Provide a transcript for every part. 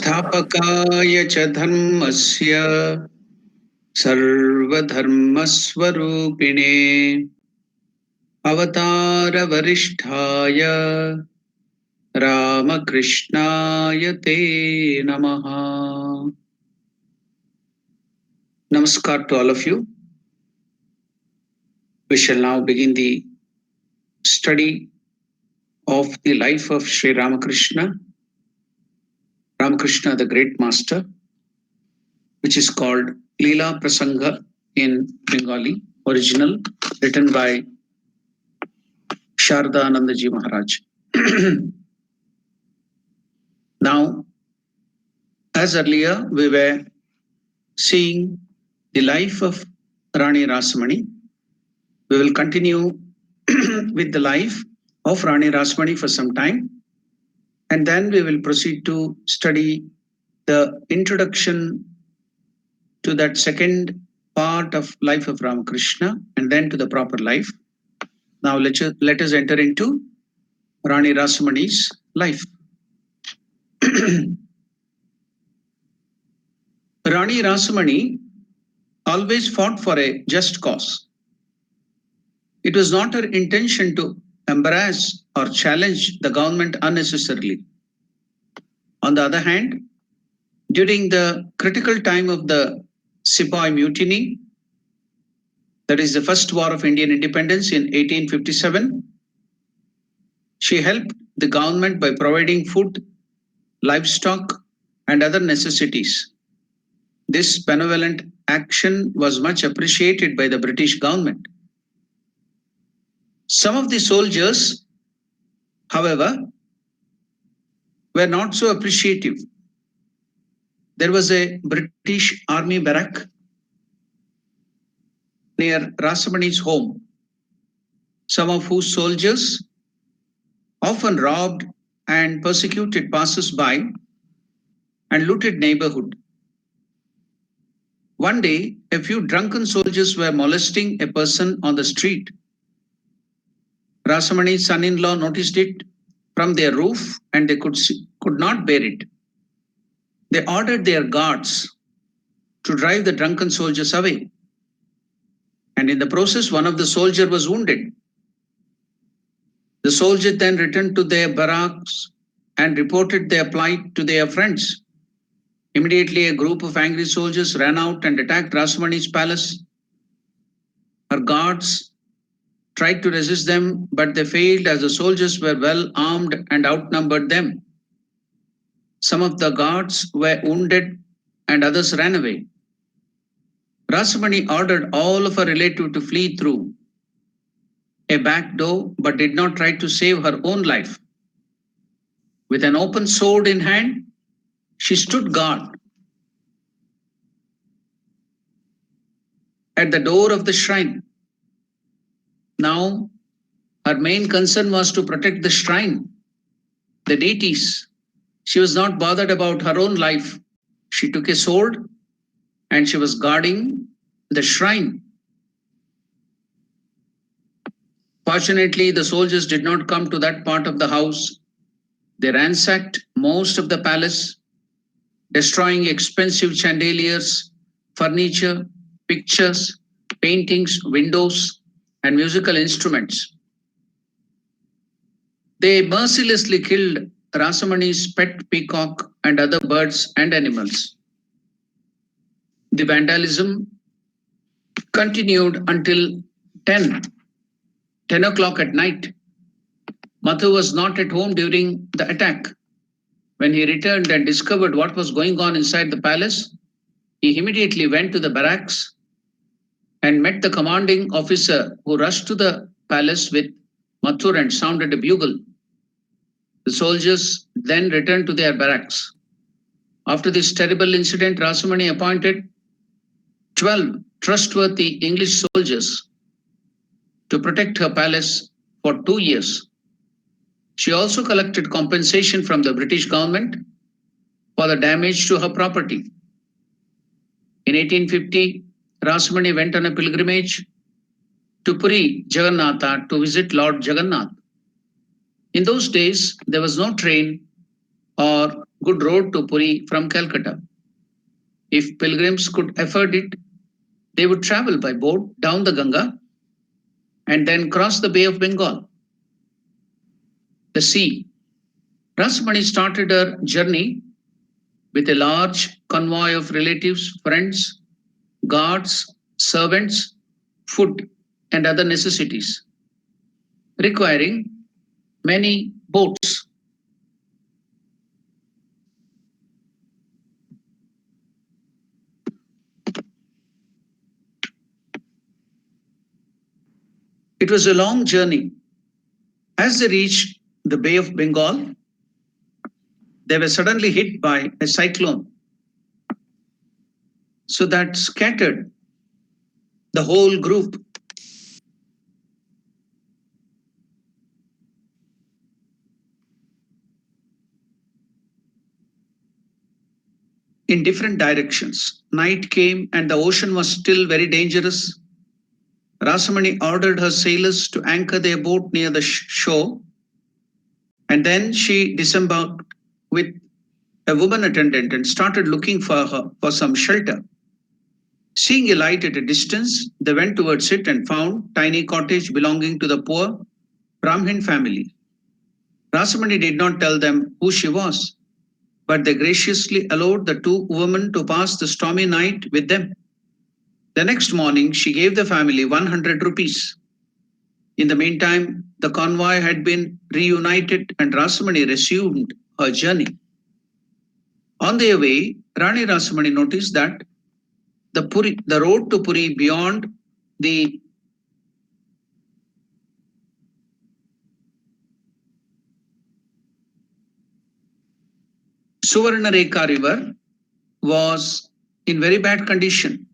संस्थापकाय च धर्मस्य सर्वधर्मस्वरूपिणे अवतारवरिष्ठाय रामकृष्णाय ते नमः. Namaskar to all of you. We shall now begin the study of the life of Sri Ramakrishna, Ramakrishna the Great Master, which is called Leela Prasanga in Bengali, original, written by Sharda Anandaji Maharaj. Now, as earlier we were seeing the life of Rani Rasamani, we will continue with the life of Rani Rasamani for some time, and then we will proceed to study the introduction to that second part of life of Ramakrishna, and then to the proper life. Now let us enter into Rani Rasamani's life. Rani Rasamani always fought for a just cause. It was not her intention to embarrass or challenge the government unnecessarily. On the other hand, during the critical time of the Sepoy Mutiny, that is the first war of Indian independence in 1857, she helped the government by providing food, livestock, and other necessities. This benevolent action was much appreciated by the British government. Some of the soldiers, however, were not so appreciative. There was a British army barrack near Rasamani's home, some of whose soldiers often robbed and persecuted passers-by and looted neighborhood. One day, a few drunken soldiers were molesting a person on the street. Rasamani's son-in-law noticed it from their roof, and they could not bear it. They ordered their guards to drive the drunken soldiers away. And in the process, one of the soldiers was wounded. The soldiers then returned to their barracks and reported their plight to their friends. Immediately, a group of angry soldiers ran out and attacked Rasamani's palace. Her guards tried to resist them, but they failed as the soldiers were well armed and outnumbered them. Some of the guards were wounded and others ran away. Rasamani ordered all of her relatives to flee through a back door, but did not try to save her own life. With an open sword in hand, she stood guard at the door of the shrine. Now, her main concern was to protect the shrine, the deities. She was not bothered about her own life. She took a sword and she was guarding the shrine. Fortunately, the soldiers did not come to that part of the house. They ransacked most of the palace, destroying expensive chandeliers, furniture, pictures, paintings, windows, and musical instruments. They mercilessly killed Rasamani's pet peacock and other birds and animals. The vandalism continued until 10 o'clock at night. Mathu was not at home during the attack. When he returned and discovered what was going on inside the palace, he immediately went to the barracks and met the commanding officer, who rushed to the palace with Mathur and sounded a bugle. The soldiers then returned to their barracks. After this terrible incident, Rasamani appointed 12 trustworthy English soldiers to protect her palace for 2 years. She also collected compensation from the British government for the damage to her property. In 1850, Rasamani went on a pilgrimage to Puri Jagannatha to visit Lord Jagannath. In those days, there was no train or good road to Puri from Calcutta. If pilgrims could afford it, they would travel by boat down the Ganga and then cross the Bay of Bengal, the sea. Rasmani started her journey with a large convoy of relatives, friends, guards, servants, food, and other necessities, requiring many boats. It was a long journey. As they reached the Bay of Bengal, they were suddenly hit by a cyclone. So that scattered the whole group. In different directions. Night came and the ocean was still very dangerous. Rasamani ordered her sailors to anchor their boat near the shore, and then she disembarked with a woman attendant and started looking for her for some shelter. Seeing a light at a distance, they went towards it and found tiny cottage belonging to the poor Brahmin family. Rasamani did not tell them who she was, but they graciously allowed the two women to pass the stormy night with them. The next morning, she gave the family 100 rupees. In the meantime, the convoy had been reunited and Rasamani resumed her journey. On their way, Rani Rasamani noticed that the road to Puri beyond the Suvarnareka river was in very bad condition.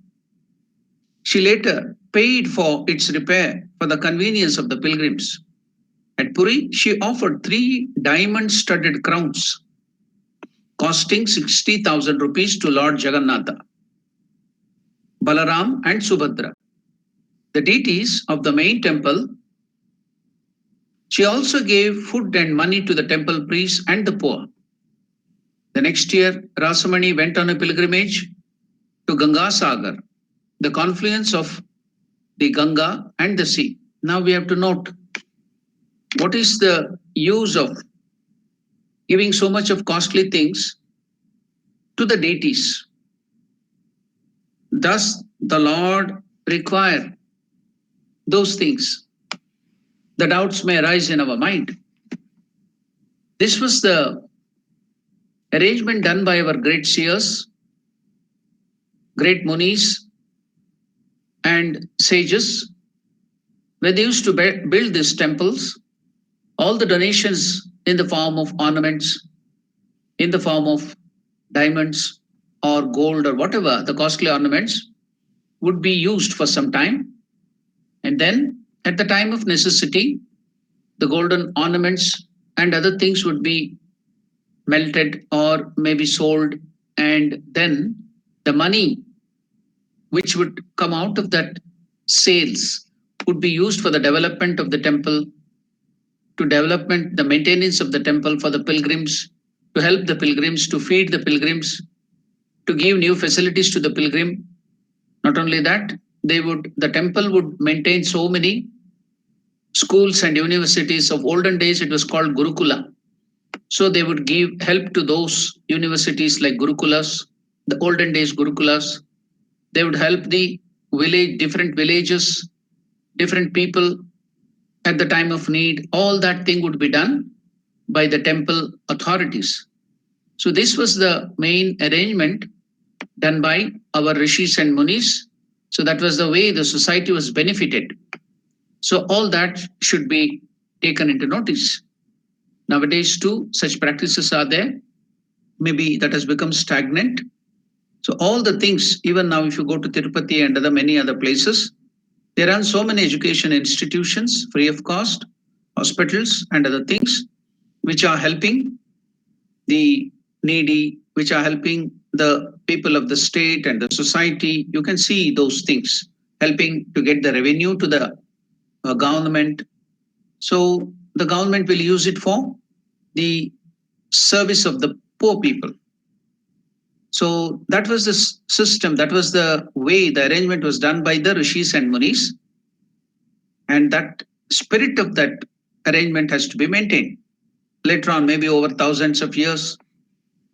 She later paid for its repair for the convenience of the pilgrims. At Puri, she offered three diamond studded crowns costing 60,000 rupees to Lord Jagannatha, Balaram, and Subhadra, the deities of the main temple. She also gave food and money to the temple priests and the poor. The next year, Rasamani went on a pilgrimage to Ganga Sagar, the confluence of the Ganga and the sea. Now we have to note what is the use of giving so much of costly things to the deities. Does the Lord require those things? The doubts may arise in our mind. This was the arrangement done by our great seers, great munis, and sages, where they used to build these temples. All the donations in the form of ornaments, in the form of diamonds or gold or whatever, the costly ornaments would be used for some time. And then at the time of necessity, the golden ornaments and other things would be melted or maybe sold. And then the money which would come out of that sales would be used for the development of the temple, to development, the maintenance of the temple for the pilgrims, to help the pilgrims, to feed the pilgrims, to give new facilities to the pilgrim. Not only that, the temple would maintain so many schools and universities. Of olden days, it was called Gurukula. So they would give help to those universities like Gurukulas, the olden days Gurukulas. They would help the different villages, different people at the time of need. All that thing would be done by the temple authorities. So this was the main arrangement done by our rishis and munis. So that was the way the society was benefited. So all that should be taken into notice. Nowadays too, such practices are there. Maybe that has become stagnant. So all the things, even now if you go to Tirupati and many other places, there are so many education institutions free of cost, hospitals and other things, which are helping the needy, which are helping the people of the state and the society. You can see those things helping to get the revenue to the government. So the government will use it for the service of the poor people. So that was the system, that was the way the arrangement was done by the rishis and munis. And that spirit of that arrangement has to be maintained. Later on, maybe over thousands of years,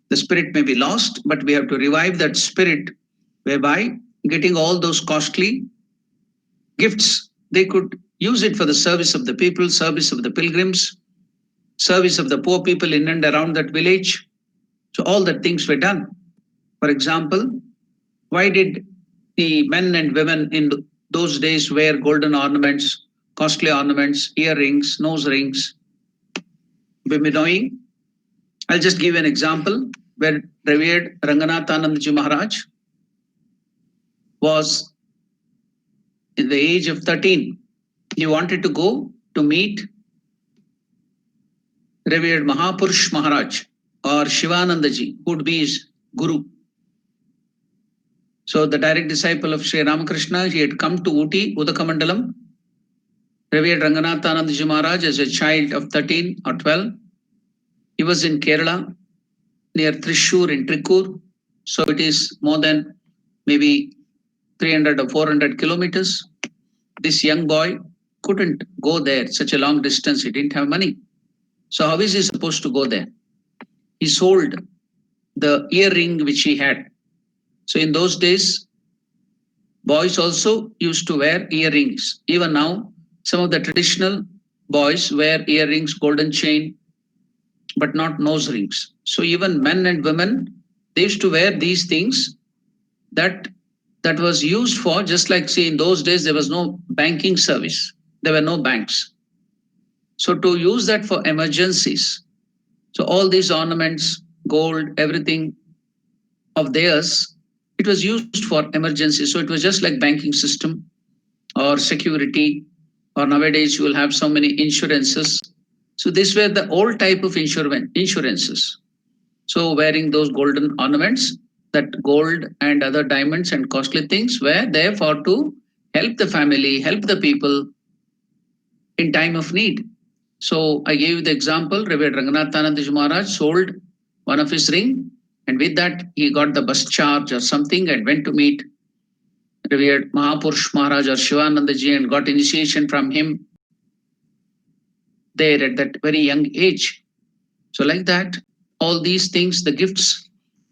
the spirit may be lost, but we have to revive that spirit whereby getting all those costly gifts, they could use it for the service of the people, service of the pilgrims, service of the poor people in and around that village. So all the things were done. For example, why did the men and women in those days wear golden ornaments, costly ornaments, earrings, nose rings? We've been knowing. I'll just give an example where revered Ranganathanandaji Maharaj was in the age of 13. He wanted to go to meet revered Mahapurush Maharaj or Shivanandaji, who would be his guru. So the direct disciple of Sri Ramakrishna, he had come to Uti, Udakamandalam. Revered Ranganathanandaji Maharaj as a child of 13 or 12. He was in Kerala, near Thrissur in Trikkur. So it is more than maybe 300 or 400 kilometers. This young boy couldn't go there such a long distance. He didn't have money. So how is he supposed to go there? He sold the earring which he had. So in those days, boys also used to wear earrings. Even now, some of the traditional boys wear earrings, golden chain, but not nose rings. So even men and women, they used to wear these things that was used for, just like, see, in those days, there was no banking service. There were no banks. So to use that for emergencies. So all these ornaments, gold, everything of theirs, it was used for emergency. So it was just like banking system or security, or nowadays you will have so many insurances. So these were the old type of insurances. So wearing those golden ornaments, that gold and other diamonds and costly things were there for to help the family, help the people in time of need. So I gave you the example, Revered Ranganathanandaji Maharaj sold one of his ring, and with that he got the bus charge or something and went to meet Revered Mahapurush Maharaj or Shivanandaji and got initiation from him there at that very young age. So like that, all these things, the gifts,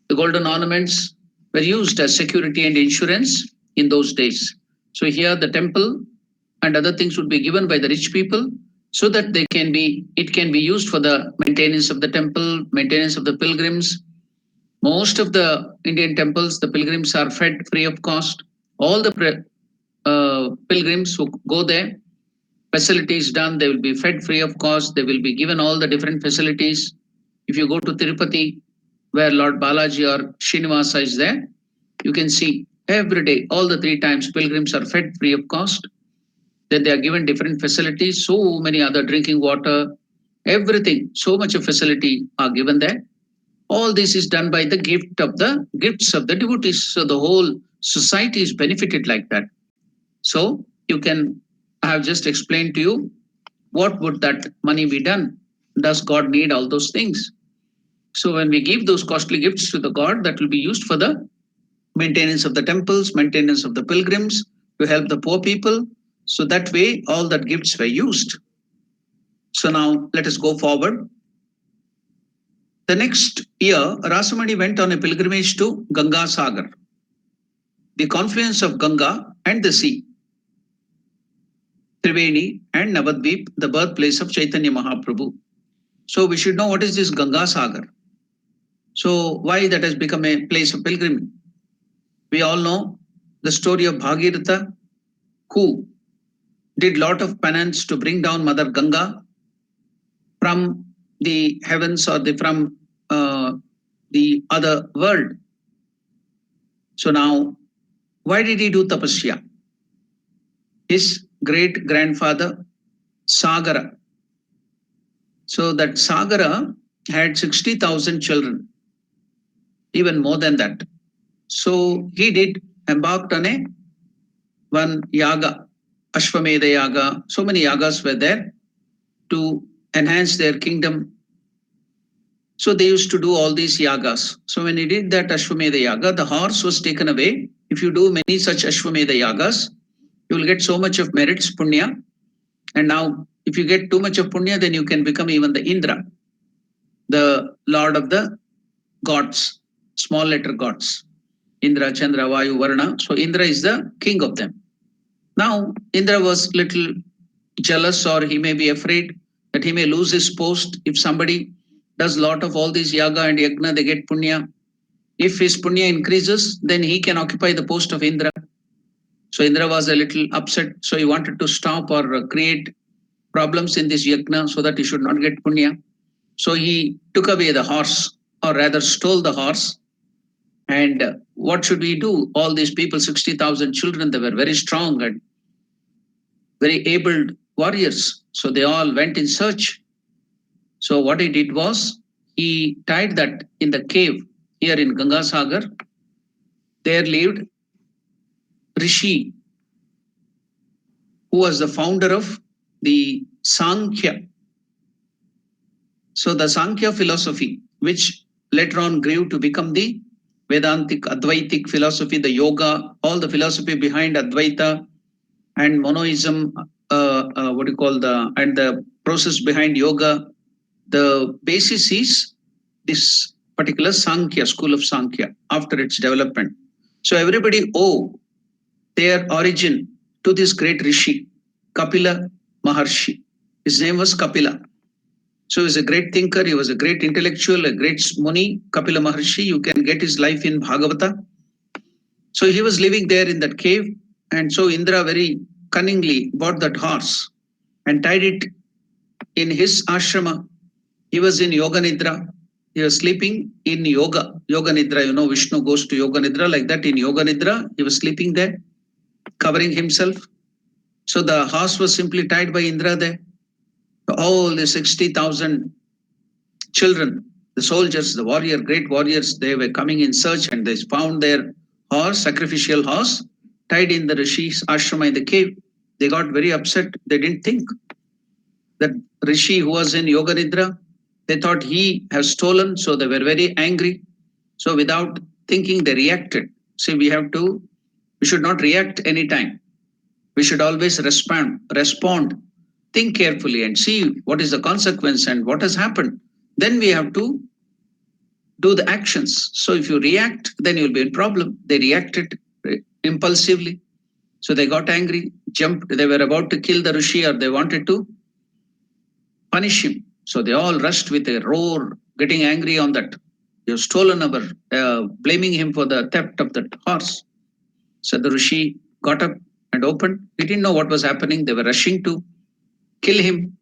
the golden ornaments were used as security and insurance in those days. So here the temple and other things would be given by the rich people so that it can be used for the maintenance of the temple, maintenance of the pilgrims. Most of the Indian temples, the pilgrims are fed free of cost. All the pilgrims who go there, facilities done, they will be fed free of cost. They will be given all the different facilities. If you go to Tirupati, where Lord Balaji or Srinivasa is there, you can see every day, all the 3 times, pilgrims are fed free of cost. Then they are given different facilities, so many other drinking water, everything, so much of facility are given there. All this is done by the gifts of the devotees. So the whole society is benefited like that. So you can, I have just explained to you, what would that money be done? Does God need all those things? So when we give those costly gifts to the God, that will be used for the maintenance of the temples, maintenance of the pilgrims, to help the poor people. So that way, all that gifts were used. So now let us go forward. The next year, Rasamani went on a pilgrimage to Ganga Sagar, the confluence of Ganga and the sea, Triveni and Navadvip, the birthplace of Chaitanya Mahaprabhu. So we should know what is this Ganga Sagar. So why that has become a place of pilgrimage? We all know the story of Bhagirath, who did lot of penance to bring down Mother Ganga from the heavens or from the other world. So now, why did he do tapasya? His great grandfather Sagara. So that Sagara had 60,000 children, even more than that. So he did embarked on one yaga, Ashwamedha yaga. So many yagas were there to enhance their kingdom. So they used to do all these yagas. So when he did that Ashwamedha yaga, the horse was taken away. If you do many such Ashwamedha yagas, you will get so much of merits, punya. And now, if you get too much of punya, then you can become even the Indra, the lord of the gods, small letter gods. Indra, Chandra, Vayu, Varna. So Indra is the king of them. Now, Indra was little jealous, or he may be afraid that he may lose his post if somebody does lot of all these yaga and yagna, they get punya. If his punya increases, then he can occupy the post of Indra. So Indra was a little upset. So he wanted to stop or create problems in this yagna so that he should not get punya. So he took away the horse, or rather stole the horse. And what should we do? All these people, 60,000 children, they were very strong and very able warriors. So they all went in search. So what he did was, he tied that in the cave here in Gangasagar. There lived Rishi, who was the founder of the Sankhya. So the Sankhya philosophy, which later on grew to become the Vedantic, Advaitic philosophy, the yoga, all the philosophy behind Advaita and monoism, what do you call and the process behind yoga, the basis is this particular Sankhya, school of Sankhya, after its development. So everybody owe their origin to this great Rishi, Kapila Maharshi. His name was Kapila. So he was a great thinker, he was a great intellectual, a great Muni, Kapila Maharshi. You can get his life in Bhagavata. So he was living there in that cave. And so Indra very cunningly bought that horse and tied it in his ashrama. He was in Yoga Nidra. He was sleeping in Yoga Nidra. You know, Vishnu goes to Yoga Nidra. Like that, in Yoga Nidra, he was sleeping there, covering himself. So the horse was simply tied by Indra there. All the 60,000 children, the soldiers, the warrior, great warriors, they were coming in search, and they found their horse, sacrificial horse, tied in the Rishi's ashrama in the cave. They got very upset. They didn't think that Rishi, who was in Yoga Nidra, they thought he has stolen. So they were very angry. So without thinking, they reacted. See, we should not react anytime. We should always respond, think carefully and see what is the consequence and what has happened. Then we have to do the actions. So if you react, then you'll be in problem. They reacted impulsively. So they got angry, jumped. They were about to kill the Rishi, or they wanted to punish him. So they all rushed with a roar, getting angry on that. You've stolen our, blaming him for the theft of that horse. So the Rishi got up and opened. He didn't know what was happening. They were rushing to kill him.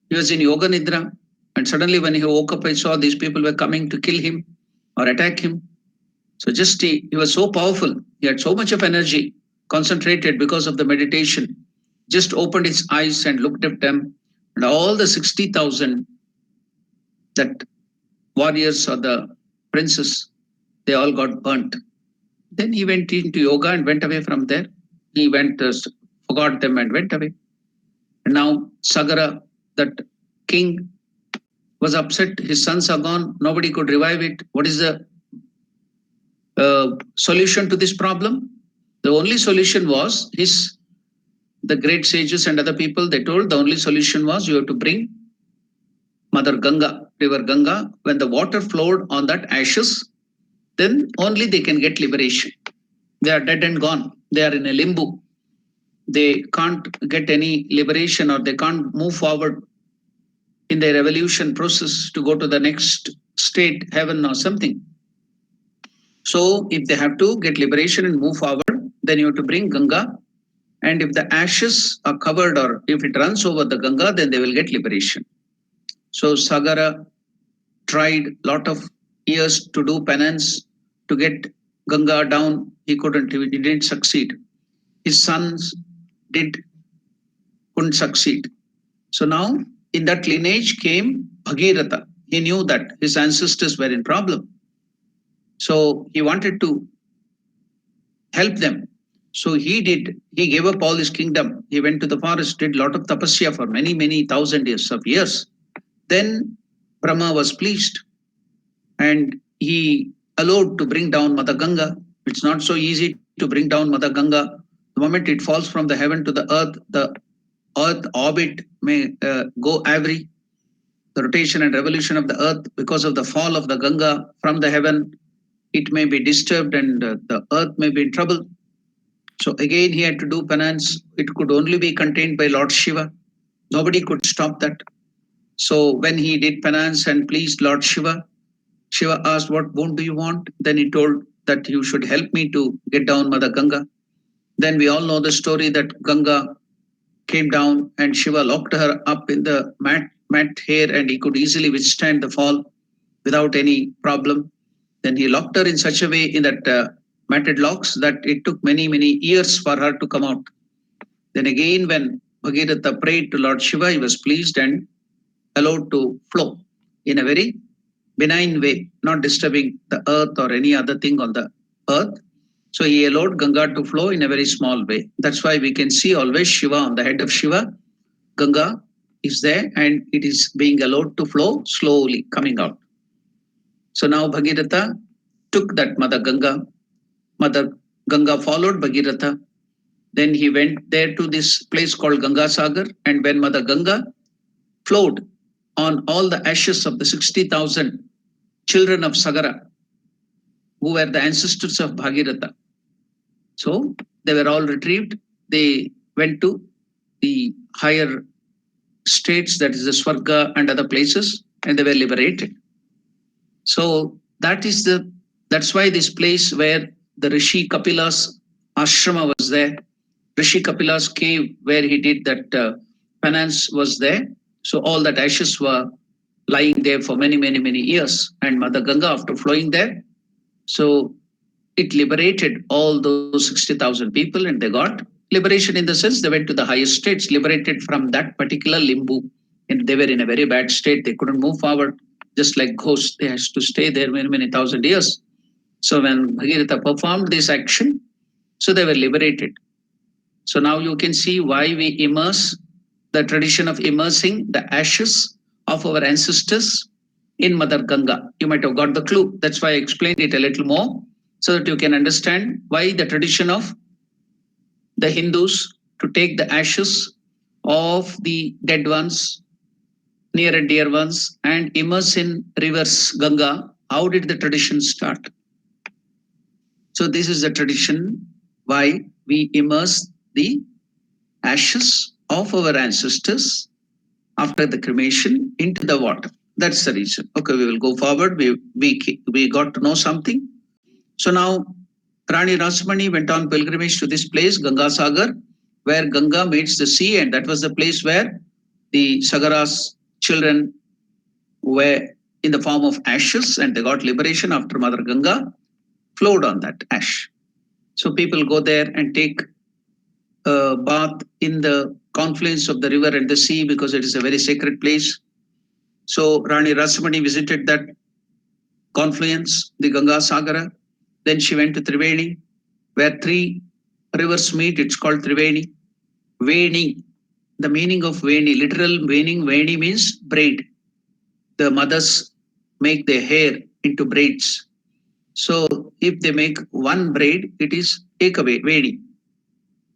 He was in Yoga Nidra. And suddenly when he woke up, I saw these people were coming to kill him or attack him. So just he was so powerful. He had so much of energy, concentrated because of the meditation. Just opened his eyes and looked at them. And all the 60,000 that warriors or the princes, they all got burnt. Then he went into yoga and went away from there. He went, forgot them and went away. And now Sagara, that king, was upset. His sons are gone. Nobody could revive it. What is the solution to this problem? The only solution was the great sages and other people, they told the only solution was you have to bring Mother Ganga, river Ganga. When the water flowed on that ashes, then only they can get liberation. They are dead and gone. They are in a limbo. They can't get any liberation, or they can't move forward in their evolution process to go to the next state, heaven or something. So if they have to get liberation and move forward, then you have to bring Ganga. And if the ashes are covered, or if it runs over the Ganga, then they will get liberation. So Sagara tried a lot of years to do penance to get Ganga down. He couldn't, he didn't succeed. His sons couldn't succeed. So now in that lineage came Bhagiratha. He knew that his ancestors were in problem. So he wanted to help them. So he gave up all his kingdom. He went to the forest, did a lot of tapasya for many, many thousand years. Then Brahma was pleased. and he allowed to bring down Mother Ganga. It's not so easy to bring down Mother Ganga. The moment it falls from the heaven to the earth orbit may go every the rotation and revolution of the earth because of the fall of the Ganga from the heaven. It may be disturbed and the earth may be in trouble. So again, he had to do penance. It could only be contained by Lord Shiva. Nobody could stop that. So when he did penance and pleased Lord Shiva, Shiva asked, "What boon do you want?" Then he told that you should help me to get down Mother Ganga. Then we all know the story that Ganga came down and Shiva locked her up in the mat hair and he could easily withstand the fall without any problem. Then he locked her in such a way in that matted locks that it took many years for her to come out. Then again, when Bhagirath prayed to Lord Shiva, he was pleased and allowed to flow in a very benign way, not disturbing the earth or any other thing on the earth. So he allowed Ganga to flow in a very small way. That's why we can see always Shiva on the head of Shiva. Ganga is there and it is being allowed to flow slowly coming out. So now Bhagiratha took that Mother Ganga. Mother Ganga followed Bhagiratha. Then he went there to this place called Ganga Sagar. And when Mother Ganga flowed on all the ashes of the 60,000 children of Sagara, who were the ancestors of Bhagiratha. So they were all retrieved. They went to the higher states, that is the Swarga and other places, and they were liberated. So that's why this place where the Rishi Kapila's ashrama was there, Rishi Kapila's cave where he did that penance was there. So all that ashes were lying there for many years. And Mother Ganga, after flowing there, so it liberated all those 60,000 people and they got liberation in the sense they went to the highest states, liberated from that particular limbo. And they were in a very bad state. They couldn't move forward, just like ghosts. They had to stay there many thousand years. So when Bhagiratha performed this action, so they were liberated. So now you can see why we immerse the tradition of immersing the ashes of our ancestors in Mother Ganga. You might have got the clue. That's why I explained it a little more so that you can understand why the tradition of the Hindus to take the ashes of the dead ones, near and dear ones, and immerse in rivers Ganga. How did the tradition start? So this is the tradition why we immerse the ashes of our ancestors after the cremation into the water. That's the reason. Okay, we will go forward. We got to know something. So now Rani Rasamani went on pilgrimage to this place, Ganga Sagar, where Ganga meets the sea, and that was the place where the Sagara's children were in the form of ashes, and they got liberation after Mother Ganga flowed on that ash. So people go there and take a bath in the confluence of the river and the sea because it is a very sacred place. So Rani Rasamani visited that confluence, the Ganga Sagara. Then she went to Triveni, where three rivers meet. It's called Triveni. Veni, the meaning of Veni, literal meaning, Veni means braid. The mothers make their hair into braids. So if they make one braid, it is take away, Veni.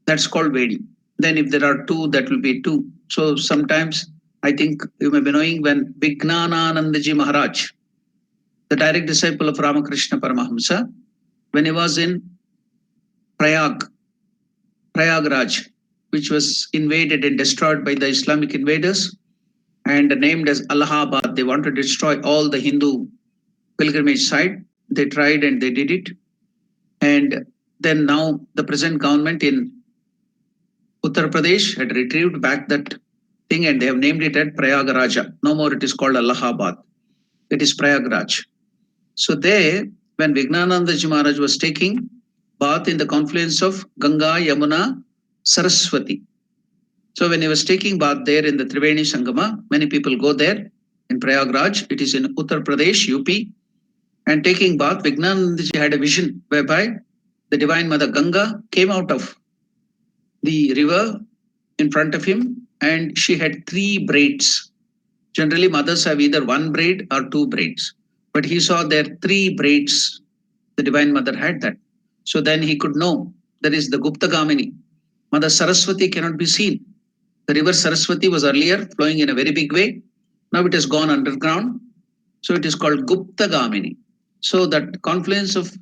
That's called Veni. Then if there are two, that will be two. So sometimes I think you may be knowing when Vijnananandaji Maharaj, the direct disciple of Ramakrishna Paramahamsa, when he was in Prayagraj, which was invaded and destroyed by the Islamic invaders and named as Allahabad. They wanted to destroy all the Hindu pilgrimage site. They tried and they did it. And then now the present government in Uttar Pradesh had retrieved back that thing and they have named it at Prayagraja. No more it is called Allahabad. It is Prayagraj. So there, when Vijnanandaji Maharaj was taking bath in the confluence of Ganga, Yamuna, Saraswati. So when he was taking bath there in the Triveni Sangama, many people go there in Prayagraj. It is in Uttar Pradesh, UP. And taking bath, Vijnanandaji had a vision whereby the Divine Mother Ganga came out of the river in front of him and she had three braids. Generally, mothers have either one braid or two braids. but he saw there 3 braids. The Divine Mother had that. So then he could know that is the Gupta Gamini. Mother Saraswati cannot be seen. The river Saraswati was earlier flowing in a very big way. Now it has gone underground. So it is called Gupta Gamini. So that confluence of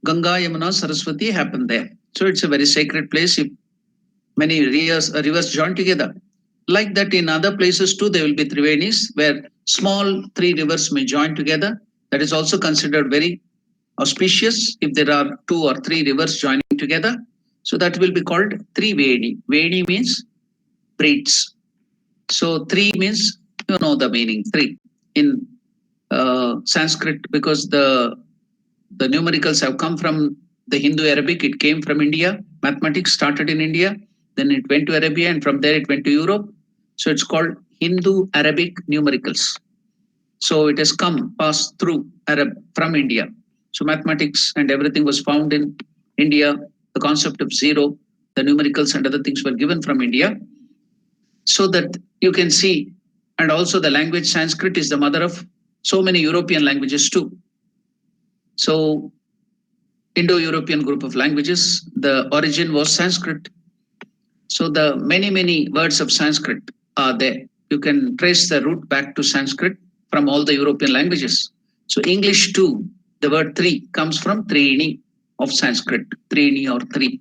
Ganga, Yamuna, Saraswati happened there. So it's a very sacred place. If many rivers join together. Like that in other places too, there will be Trivenis where small 3 rivers may join together. That is also considered very auspicious if there are 2 or 3 rivers joining together. So that will be called Triveni. Veni means braids. So 3 means, you know the meaning, 3 in Sanskrit, because the numericals have come from the Hindu Arabic. It came from India. Mathematics started in India, then it went to Arabia, and from there it went to Europe. So it's called Hindu Arabic numericals. So it has passed through Arab from India. So mathematics and everything was found in India. The concept of zero, the numericals and other things were given from India. So that you can see, and also the language Sanskrit is the mother of so many European languages too. So Indo-European group of languages, the origin was Sanskrit. So the many words of Sanskrit are there. You can trace the root back to Sanskrit from all the European languages. So English too, the word 3 comes from Trini of Sanskrit, Trini or 3.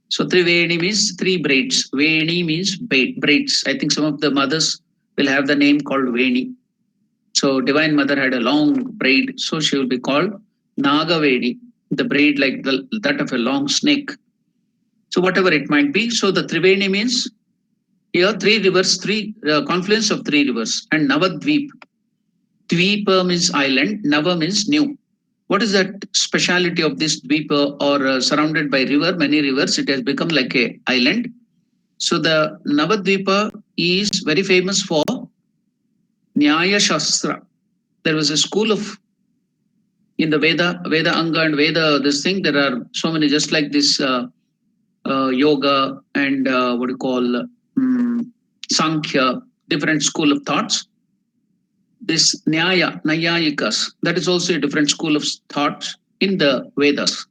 So Triveni means 3 braids. Veni means braids. I think some of the mothers will have the name called Veni. So Divine Mother had a long braid, so she will be called Nagaveni, the braid like that of a long snake. So whatever it might be. So the Triveni means here 3 rivers, confluence of 3 rivers, and Navadvip. Dvipa means island, Nava means new. What is that speciality of this Dvipa or surrounded by river, many rivers, it has become like a island. So the Navadvipa is very famous for Nyaya Shastra. There was a school of, in the Veda Anga and Veda, this thing, there are so many, just like this yoga and what you call Sankhya, different school of thoughts. This Nayayikas, that is also a different school of thought in the Vedas.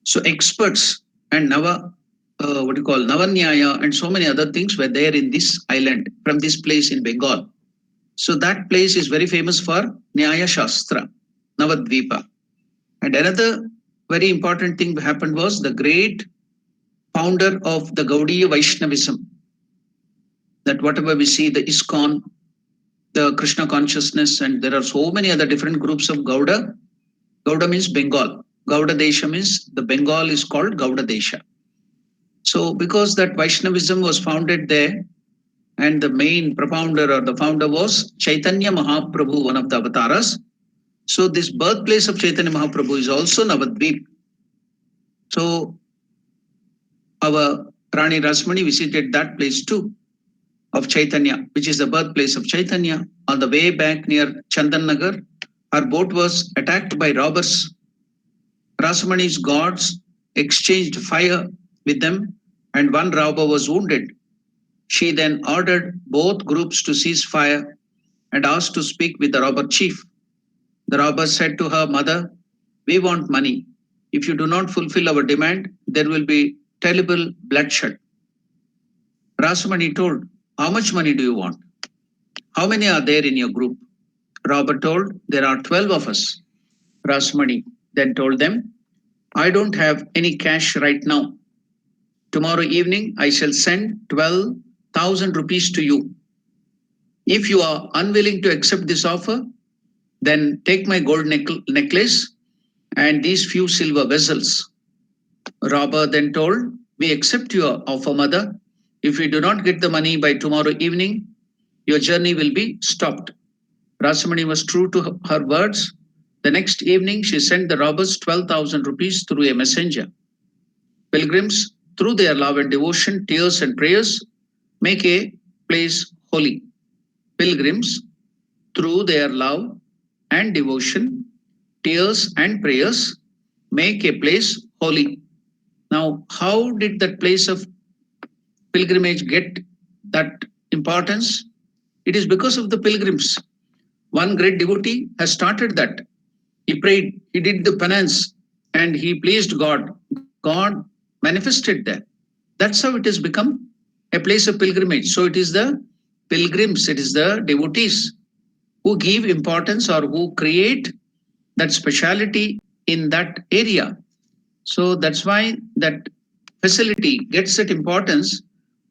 So experts and Navanyaya and so many other things were there in this island from this place in Bengal. So that place is very famous for Nyaya Shastra, Navadvipa. And another very important thing happened was the great founder of the Gaudiya Vaishnavism. That whatever we see, the ISKCON, the Krishna consciousness, and there are so many other different groups of Gauda. Gauda means Bengal. Gauda Desha means the Bengal is called Gauda Desha. So because that Vaishnavism was founded there, and the main propounder or the founder was Chaitanya Mahaprabhu, one of the avatars. So this birthplace of Chaitanya Mahaprabhu is also Navadvip. So our Rani Rasmani visited that place too, of Chaitanya, which is the birthplace of Chaitanya. On the way back near Chandan Nagar, her boat was attacked by robbers. Rasmani's gods exchanged fire with them, and one robber was wounded. She then ordered both groups to cease fire and asked to speak with the robber chief. The robber said to her mother, "We want money. If you do not fulfill our demand, there will be terrible bloodshed." Rasmani told, "How much money do you want? How many are there in your group?" Robber told, "There are 12 of us." Rasmani then told them, "I don't have any cash right now. Tomorrow evening, I shall send 12,000 rupees to you. If you are unwilling to accept this offer, then take my gold necklace and these few silver vessels." Robber then told, "We accept your offer, mother. If we do not get the money by tomorrow evening, your journey will be stopped." Rasmani was true to her words. The next evening, she sent the robbers 12,000 rupees through a messenger. Pilgrims, through their love and devotion, tears and prayers, make a place holy. Pilgrims, through their love and devotion, tears and prayers, make a place holy. Now, how did that place of pilgrimage get that importance? It is because of the pilgrims. One great devotee has started that. He prayed, he did the penance, and he pleased God. God manifested there. That's how it has become a place of pilgrimage. So it is the pilgrims, it is the devotees who give importance or who create that speciality in that area. So that's why that facility gets that importance,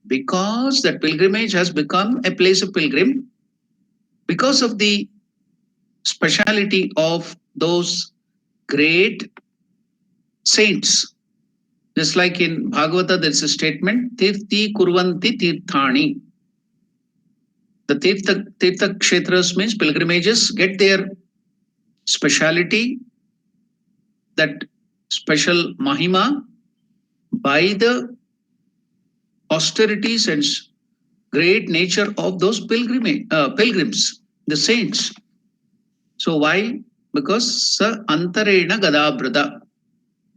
because that pilgrimage has become a place of pilgrim because of the speciality of those great saints. Just like in Bhagavata, there's a statement, Tirthi Kurvanti Tirthani. The Tirtha Kshetras means pilgrimages get their speciality, that special Mahima, by the austerities and great nature of those pilgrims, the saints. So why? Because Sa Antarena Gadabrada,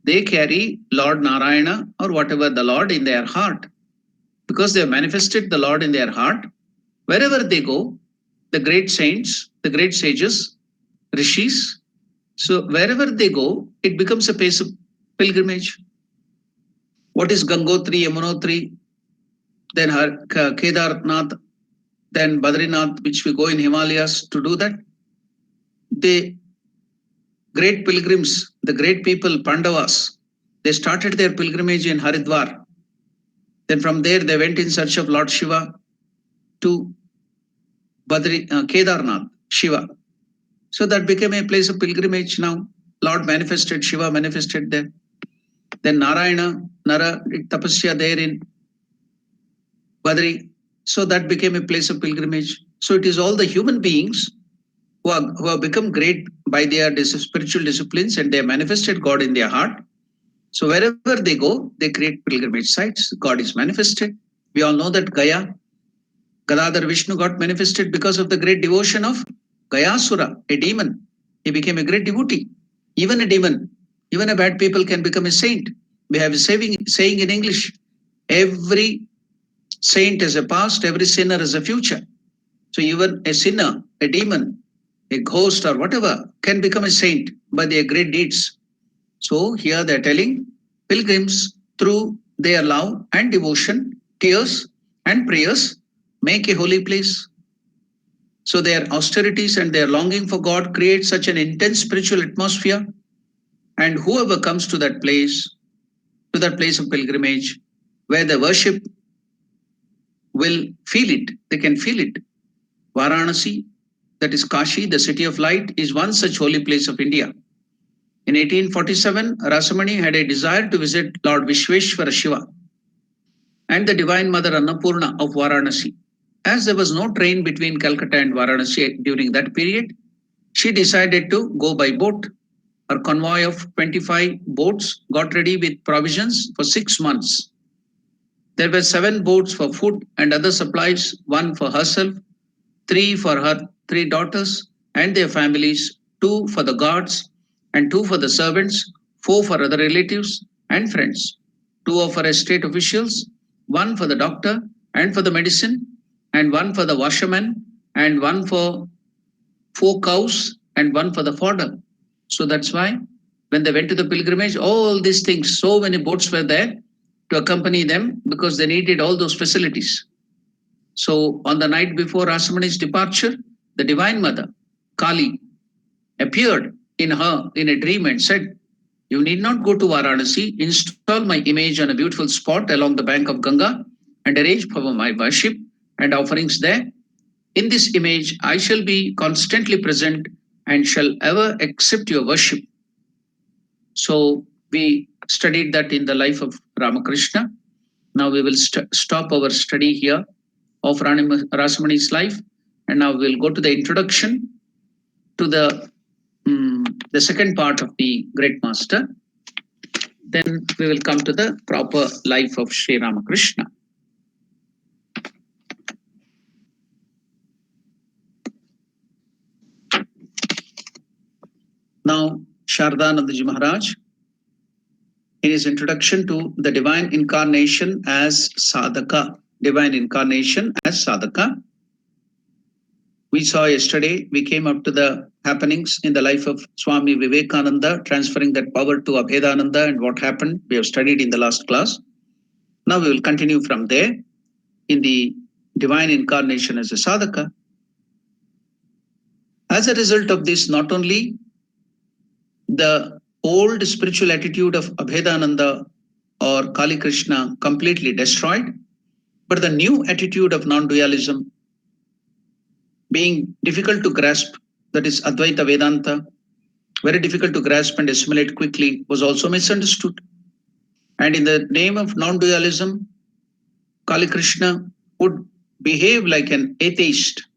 they carry Lord Narayana or whatever the Lord in their heart. Because they have manifested the Lord in their heart, wherever they go, the great saints, the great sages, rishis, so wherever they go, it becomes a place of pilgrimage. What is Gangotri, Yamunotri, then Kedarnath, then Badrinath, which we go in Himalayas to do that? The great pilgrims, the great people, Pandavas, they started their pilgrimage in Haridwar. Then from there, they went in search of Lord Shiva to Kedarnath, Shiva. So that became a place of pilgrimage now. Lord manifested, Shiva manifested there. Then Narayana, Nara did tapasya there in Badri. So that became a place of pilgrimage. So it is all the human beings who have become great by their spiritual disciplines, and they have manifested God in their heart. So wherever they go, they create pilgrimage sites. God is manifested. We all know that Gaya, Gadadhar Vishnu got manifested because of the great devotion of Gayasura, a demon. He became a great devotee. Even a demon, even a bad people can become a saint. We have a saying in English, every saint has a past, every sinner has a future. So even a sinner, a demon, a ghost or whatever can become a saint by their great deeds. So here they're telling pilgrims through their love and devotion, tears and prayers make a holy place. So their austerities and their longing for God create such an intense spiritual atmosphere. And whoever comes to that place of pilgrimage, where the worship will feel it, they can feel it. Varanasi, that is Kashi, the city of light, is one such holy place of India. In 1847, Rasamani had a desire to visit Lord Vishweshwara Shiva and the Divine Mother Annapurna of Varanasi. As there was no train between Calcutta and Varanasi during that period, she decided to go by boat. Her convoy of 25 boats got ready with provisions for 6 months. There were 7 boats for food and other supplies, 1 for herself, 3 for her 3 daughters and their families, 2 for the guards, and 2 for the servants, 4 for other relatives and friends, 2 of her estate officials, 1 for the doctor and for the medicine, and 1 for the washerman, and 1 for 4 cows, and 1 for the fodder. So that's why when they went to the pilgrimage, all these things, so many boats were there to accompany them because they needed all those facilities. So on the night before Rasamani's departure, the Divine Mother, Kali, appeared in her in a dream and said, "You need not go to Varanasi, install my image on a beautiful spot along the bank of Ganga and arrange for my worship and offerings there. In this image, I shall be constantly present and shall ever accept your worship." So we studied that in the life of Ramakrishna. Now we will stop our study here of Rasamani's life, and now we'll go to the introduction to the second part of the great master. Then we will come to the proper life of Sri Ramakrishna. Now, Shardanandaji Maharaj, in his introduction to the divine incarnation as sadhaka, divine incarnation as sadhaka, We saw yesterday, we came up to the happenings in the life of Swami Vivekananda, transferring that power to Abhedananda and what happened. We have studied in the last class. Now we will continue from there in the divine incarnation as a sadhaka. As a result of this, not only the old spiritual attitude of Abhedananda or Kali Krishna completely destroyed, but the new attitude of non-dualism being difficult to grasp, that is Advaita Vedanta, very difficult to grasp and assimilate quickly, was also misunderstood. And in the name of non-dualism, Kali Krishna would behave like an atheist,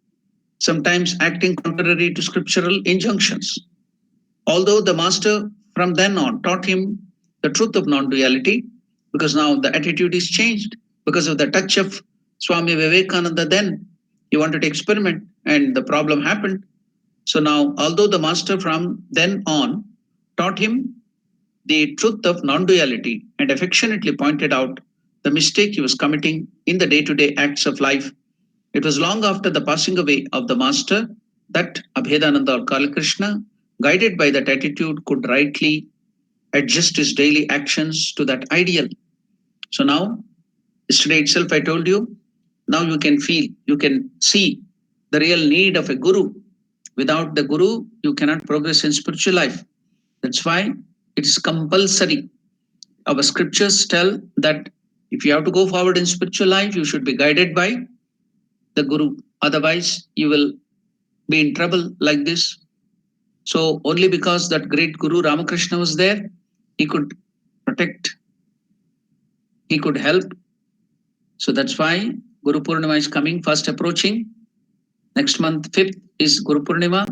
sometimes acting contrary to scriptural injunctions. Although the master from then on taught him the truth of non-duality, because now the attitude is changed because of the touch of Swami Vivekananda. Then he wanted to experiment and the problem happened. So now, although the master from then on taught him the truth of non-duality and affectionately pointed out the mistake he was committing in the day-to-day acts of life, it was long after the passing away of the master that Abhedananda or Kali Krishna, guided by that attitude, could rightly adjust his daily actions to that ideal. So now, yesterday itself I told you, now you can feel, you can see the real need of a guru. Without the guru, you cannot progress in spiritual life. That's why it is compulsory. Our scriptures tell that if you have to go forward in spiritual life, you should be guided by the guru. Otherwise, you will be in trouble like this. So only because that great Guru Ramakrishna was there, he could protect, he could help. So that's why Guru Purnima is coming, fast approaching. Next month, 5th is Guru Purnima.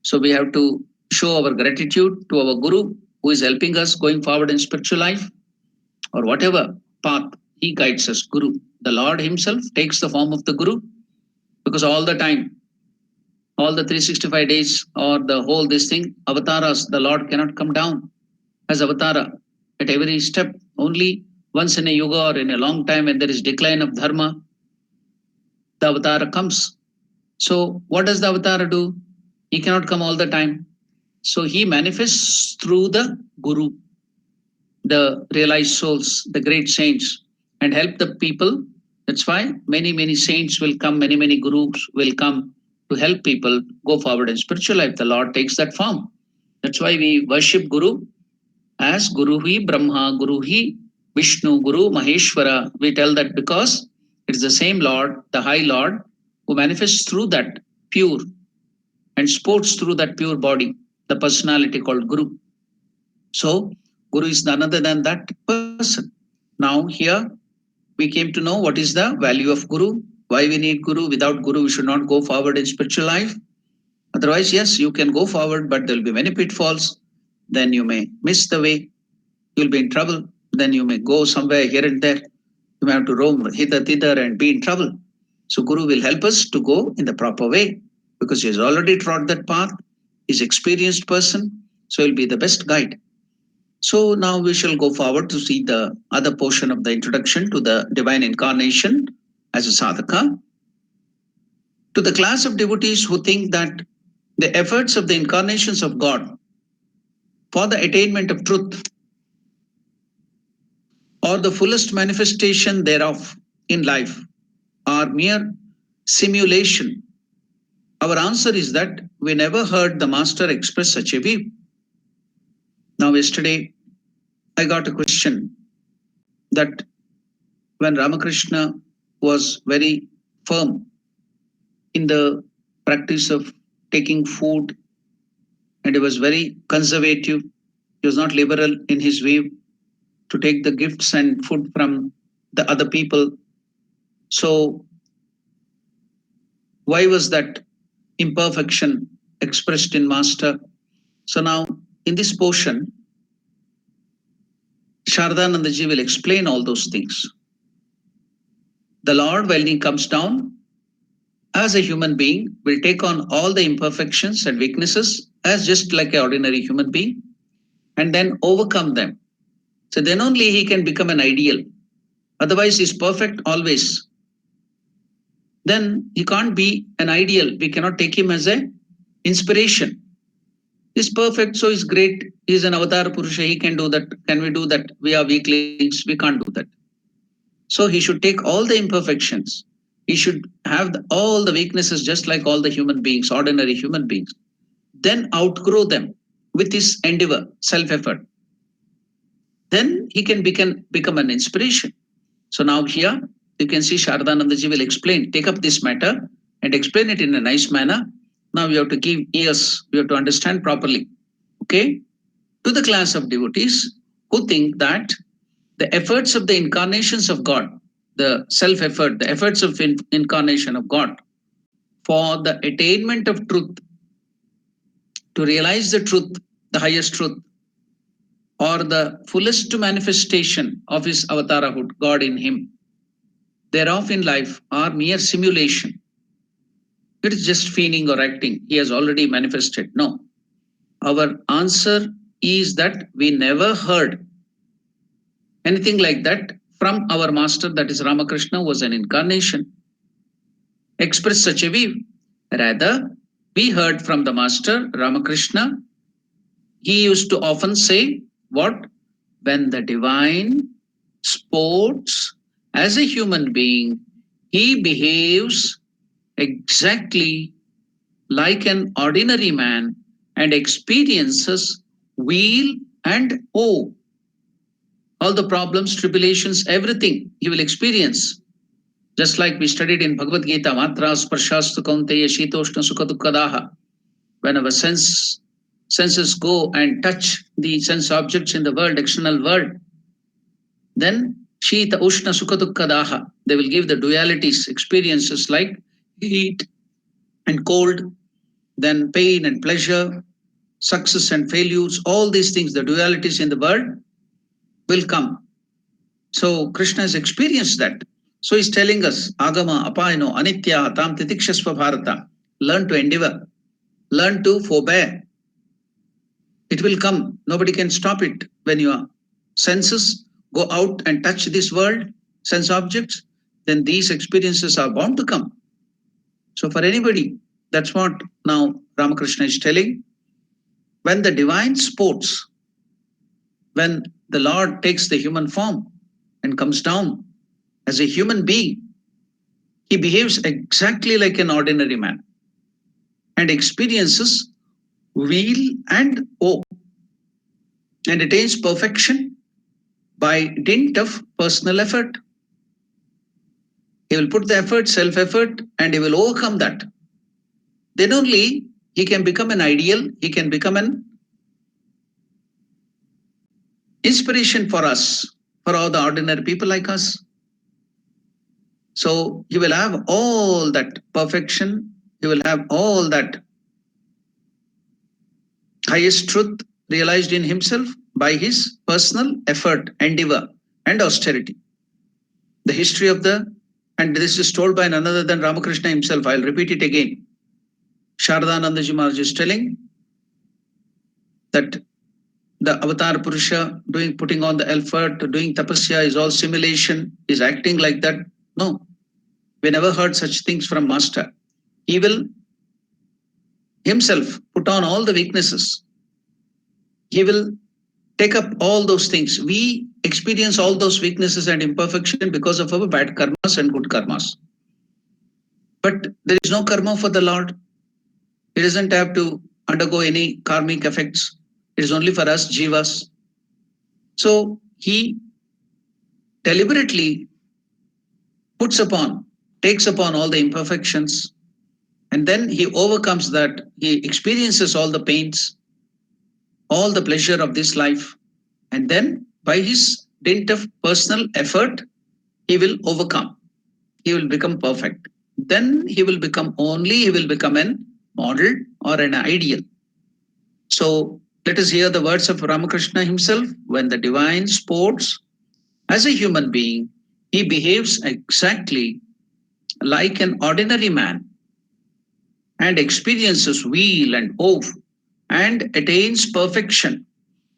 So we have to show our gratitude to our Guru who is helping us going forward in spiritual life or whatever path he guides us. Guru, the Lord himself takes the form of the Guru, because all the time, all the 365 days or the whole this thing, avatars, the Lord cannot come down as avatara at every step. Only once in a yuga or in a long time when there is decline of dharma, the avatara comes. So what does the avatara do? He cannot come all the time. So he manifests through the Guru, the realized souls, the great saints, and help the people. That's why many saints will come, many gurus will come to help people go forward in spiritual life. The Lord takes that form. That's why we worship Guru as Guru Hi Brahma, Guru Hi Vishnu, Guru Maheshwara. We tell that because it's the same Lord, the High Lord, who manifests through that pure and sports through that pure body, the personality called Guru. So Guru is none other than that person. Now here we came to know what is the value of Guru, why we need Guru. Without Guru, we should not go forward in spiritual life. Otherwise, yes, you can go forward, but there will be many pitfalls. Then you may miss the way, you'll be in trouble. Then you may go somewhere here and there. You may have to roam hither, thither, and be in trouble. So, Guru will help us to go in the proper way because he has already trod that path. He's experienced person, so he'll be the best guide. So now we shall go forward to see the other portion of the introduction to the divine incarnation as a sadhaka. To the class of devotees who think that the efforts of the incarnations of God for the attainment of truth or the fullest manifestation thereof in life are mere simulation, our answer is that we never heard the master express such a view. Now, yesterday I got a question that when Ramakrishna was very firm in the practice of taking food and he was very conservative, he was not liberal in his view to take the gifts and food from the other people. So, why was that imperfection expressed in Master? So, now in this portion, Sharadanandaji will explain all those things. The Lord, when he comes down as a human being, will take on all the imperfections and weaknesses as just like an ordinary human being and then overcome them. So then only he can become an ideal. Otherwise, he's perfect always. then he can't be an ideal. We cannot take him as a inspiration. He's perfect, so he's great. He's an avatar Purusha. He can do that. Can we do that? We are weaklings. We can't do that. So he should take all the imperfections. He should have all the weaknesses just like all the human beings, ordinary human beings. Then outgrow them with his endeavor, self effort. Then he can become an inspiration. So now here you can see Sharadanandaji will explain, take up this matter and explain it in a nice manner. Now you have to give ears, you have to understand properly. Okay? To the class of devotees who think that the efforts of the incarnations of God, the self effort, the efforts of incarnation of God for the attainment of truth, to realize the truth, the highest truth, or the fullest manifestation of his avatarahood, God in him, thereof in life are mere simulation. It is just feigning or acting. He has already manifested. No. Our answer is that we never heard anything like that from our master, that is Ramakrishna, was an incarnation. Express such a view. Rather, we heard from the master, Ramakrishna. He used to often say, what? When the divine sports as a human being, he behaves exactly like an ordinary man and experiences weal and woe. All the problems, tribulations, everything he will experience. Just like we studied in Bhagavad Gita, Matra Sparshastu Kaunteya Shitoshna Sukha Dukkadaha. When our senses go and touch the sense objects in the world, external world, then Shita Ushna Sukha Dukkadaha. They will give the dualities, experiences like heat and cold, then pain and pleasure, success and failures, all these things, the dualities in the world will come. So Krishna has experienced that. So he's telling us, Agama, Apayano, Anitya, Tam Titikshasva Bharata. Learn to endeavor, learn to forbear. It will come. Nobody can stop it. When your senses go out and touch this world, sense objects, then these experiences are bound to come. So for anybody, that's what now Ramakrishna is telling. When the divine sports, when the Lord takes the human form and comes down as a human being, he behaves exactly like an ordinary man and experiences weal and woe and attains perfection by dint of personal effort. He will put the effort, self effort, and he will overcome that. Then only he can become an ideal, he can become an inspiration for us, for all the ordinary people like us. So he will have all that perfection, he will have all that highest truth realized in himself by his personal effort, endeavor, and austerity. The history of and this is told by none other than Ramakrishna himself. I'll repeat it again. Sharadanandaji Maharaj is telling that the avatar Purusha putting on the effort, doing tapasya is all simulation, is acting like that. No, we never heard such things from Master. He will himself put on all the weaknesses. He will take up all those things. We experience all those weaknesses and imperfection because of our bad karmas and good karmas. But there is no karma for the Lord. He doesn't have to undergo any karmic effects. It is only for us, jivas. So he deliberately takes upon all the imperfections, and then he overcomes that. He experiences all the pains, all the pleasure of this life, and then by his dint of personal effort, he will overcome. He will become perfect. Then he will become an model or an ideal. So let us hear the words of Ramakrishna himself. When the divine sports as a human being, he behaves exactly like an ordinary man and experiences weal and woe and attains perfection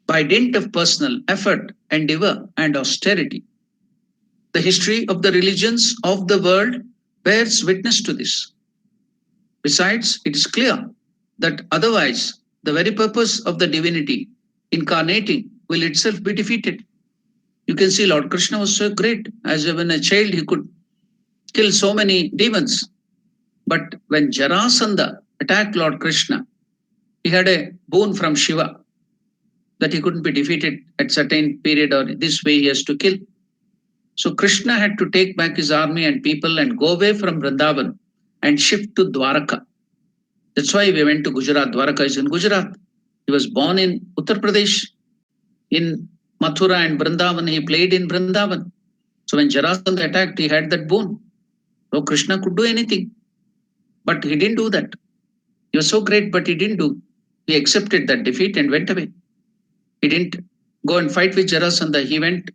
by dint of personal effort, endeavor, and austerity. The history of the religions of the world bears witness to this. Besides, it is clear that otherwise the very purpose of the divinity incarnating will itself be defeated. You can see Lord Krishna was so great. As even a child, he could kill so many demons. But when Jarasandha attacked Lord Krishna, he had a boon from Shiva that he couldn't be defeated at certain period, or this way he has to kill. So Krishna had to take back his army and people and go away from Vrindavan and shift to Dwaraka. That's why we went to Gujarat. Dwaraka is in Gujarat. He was born in Uttar Pradesh. In Mathura and Vrindavan, he played in Vrindavan. So when Jarasandha attacked, he had that boon. So Krishna could do anything. But he didn't do that. He was so great, but he didn't do. He accepted that defeat and went away. He didn't go and fight with Jarasandha. He went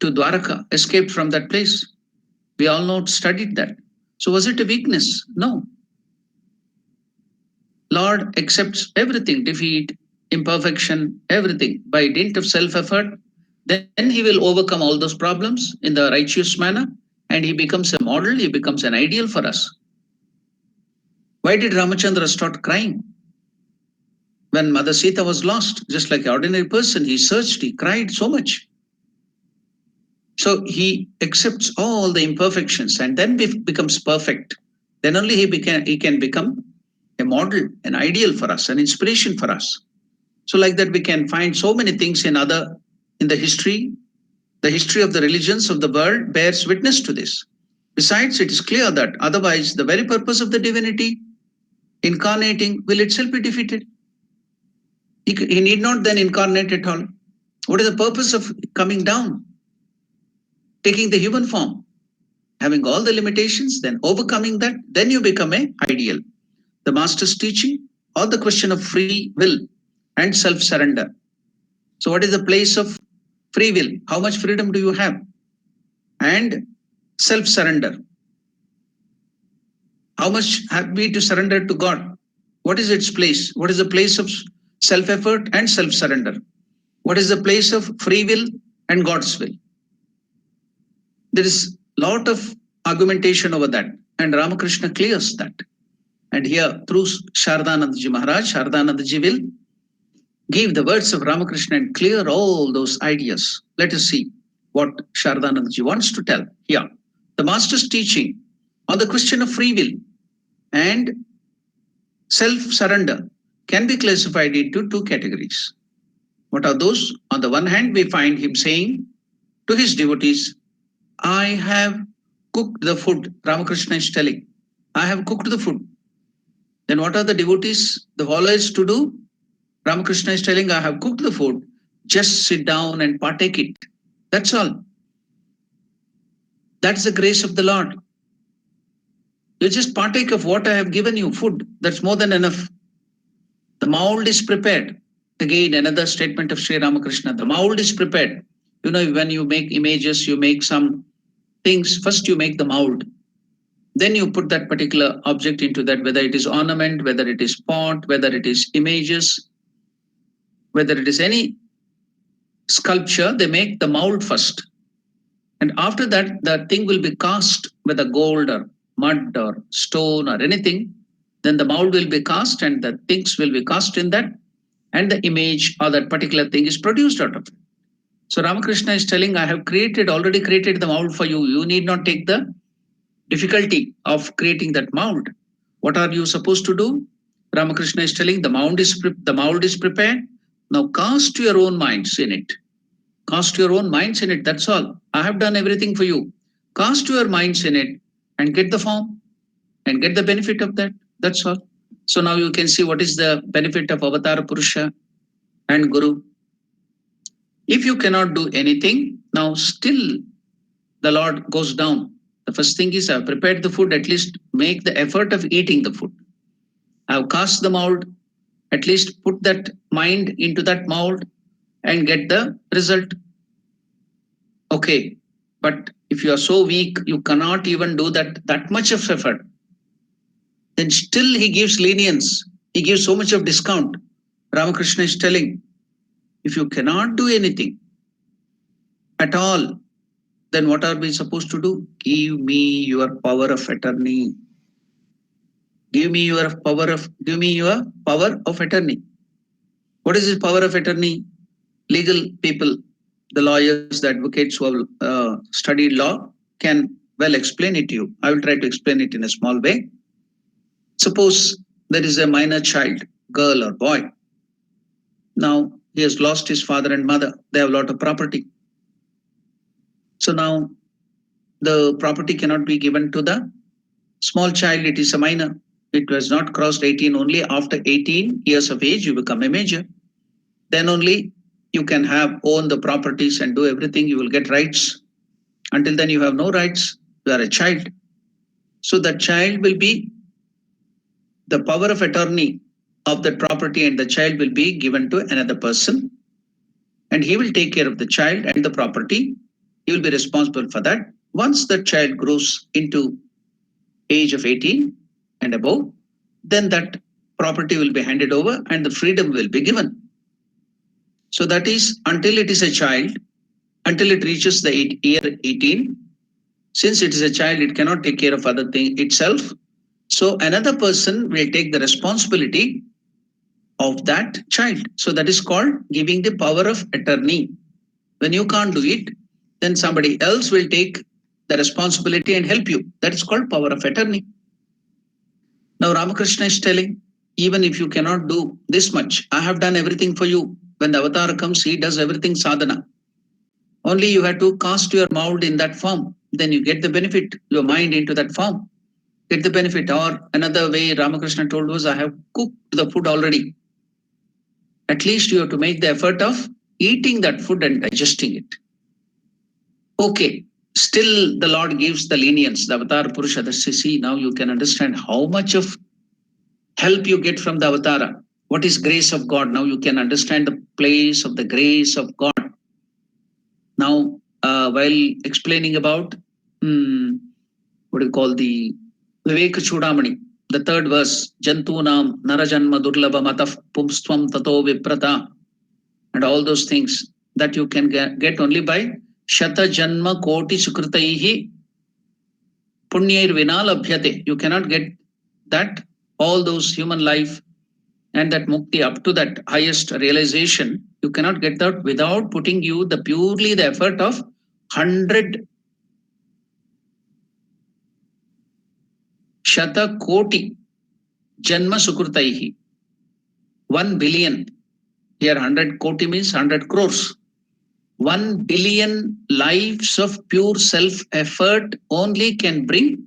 to Dwaraka, escaped from that place. We all know, studied that. So was it a weakness? No. Lord accepts everything, defeat, imperfection, everything by dint of self-effort. Then he will overcome all those problems in the righteous manner, and he becomes a model, he becomes an ideal for us. Why did Ramachandra start crying? When Mother Sita was lost, just like an ordinary person, he searched, he cried so much. So he accepts all the imperfections and then becomes perfect. Then only he can become a model, an ideal for us, an inspiration for us. So like that, we can find so many things in the history. The history of the religions of the world bears witness to this. Besides, it is clear that otherwise the very purpose of the divinity incarnating will itself be defeated. He need not then incarnate at all. What is the purpose of coming down? Taking the human form, having all the limitations, then overcoming that, then you become an ideal. The master's teaching, all the question of free will and self-surrender. So what is the place of free will? How much freedom do you have? And self-surrender. How much have we to surrender to God? What is its place? What is the place of self-effort and self-surrender? What is the place of free will and God's will? There is a lot of argumentation over that, and Ramakrishna clears that. And here, through Shardanandaji Maharaj, Shardanandaji will give the words of Ramakrishna and clear all those ideas. Let us see what Shardanandaji wants to tell here. The master's teaching on the question of free will and self-surrender can be classified into two categories. What are those? On the one hand, we find him saying to his devotees, I have cooked the food. Ramakrishna is telling, I have cooked the food. Then what are the devotees, the followers to do? Ramakrishna is telling, I have cooked the food. Just sit down and partake it. That's all. That's the grace of the Lord. You just partake of what I have given you, food. That's more than enough. The mold is prepared. Again, another statement of Sri Ramakrishna. The mold is prepared. You know, when you make images, you make some things. First, you make the mold. Then you put that particular object into that, whether it is ornament, whether it is pot, whether it is images, whether it is any sculpture, they make the mold first. And after that, the thing will be cast, whether gold or mud or stone or anything. Then the mold will be cast and the things will be cast in that, and the image or that particular thing is produced out of it. So Ramakrishna is telling, I have already created the mold for you. You need not take the difficulty of creating that mold. What are you supposed to do? Ramakrishna is telling, the mold is prepared. Now cast your own minds in it. Cast your own minds in it. That's all. I have done everything for you. Cast your minds in it and get the form and get the benefit of that. That's all. So now you can see what is the benefit of Avatar Purusha and Guru. If you cannot do anything, now still the Lord goes down. The first thing is, I have prepared the food, at least make the effort of eating the food. I have cast the mold, at least put that mind into that mold and get the result. Okay, but if you are so weak, you cannot even do that much of effort, then still he gives lenience. He gives so much of discount. Ramakrishna is telling, if you cannot do anything at all, then what are we supposed to do? Give me your power of attorney. Give me your power of attorney. What is this power of attorney? Legal people, the lawyers, the advocates who have studied law can well explain it to you. I will try to explain it in a small way. Suppose there is a minor child, girl or boy. Now he has lost his father and mother. They have a lot of property. So now the property cannot be given to the small child. It is a minor. It was not crossed 18. Only after 18 years of age you become a major. Then only you can own the properties and do everything. You will get rights. Until then you have no rights. You are a child. So the child will be the power of attorney of that property, and the child will be given to another person, and he will take care of the child and the property. He will be responsible for that. Once the child grows into age of 18 and above, then that property will be handed over and the freedom will be given. So that is until it is a child, until it reaches the year 18. Since it is a child, it cannot take care of other thing itself. So another person will take the responsibility of that child. So that is called giving the power of attorney. When you can't do it, then somebody else will take the responsibility and help you. That is called power of attorney. Now Ramakrishna is telling, even if you cannot do this much, I have done everything for you. When the avatar comes, he does everything sadhana. Only you have to cast your mold in that form. Then you get the benefit, your mind into that form. Get the benefit. Or another way Ramakrishna told was, I have cooked the food already. At least you have to make the effort of eating that food and digesting it. Okay, still the Lord gives the lenience, the avatar Purusha. See, now you can understand how much of help you get from the avatara. What is grace of God? Now you can understand the place of the grace of God. Now, while explaining about what do you call the Viveka Chudamani, the third verse, Jantunam Narajanma Durlabha Mataf Pumstvam Tato Viprata, and all those things that you can get only by Shata Janma Koti Sukritaihi Punyair Vinalabhyate. You cannot get that, all those human life and that mukti up to that highest realization. You cannot get that without putting you the purely the effort of 100 Shata Koti Janma Sukritaihi. 1 billion. Here 100 koti means 100 crores. 1 billion lives of pure self-effort only can bring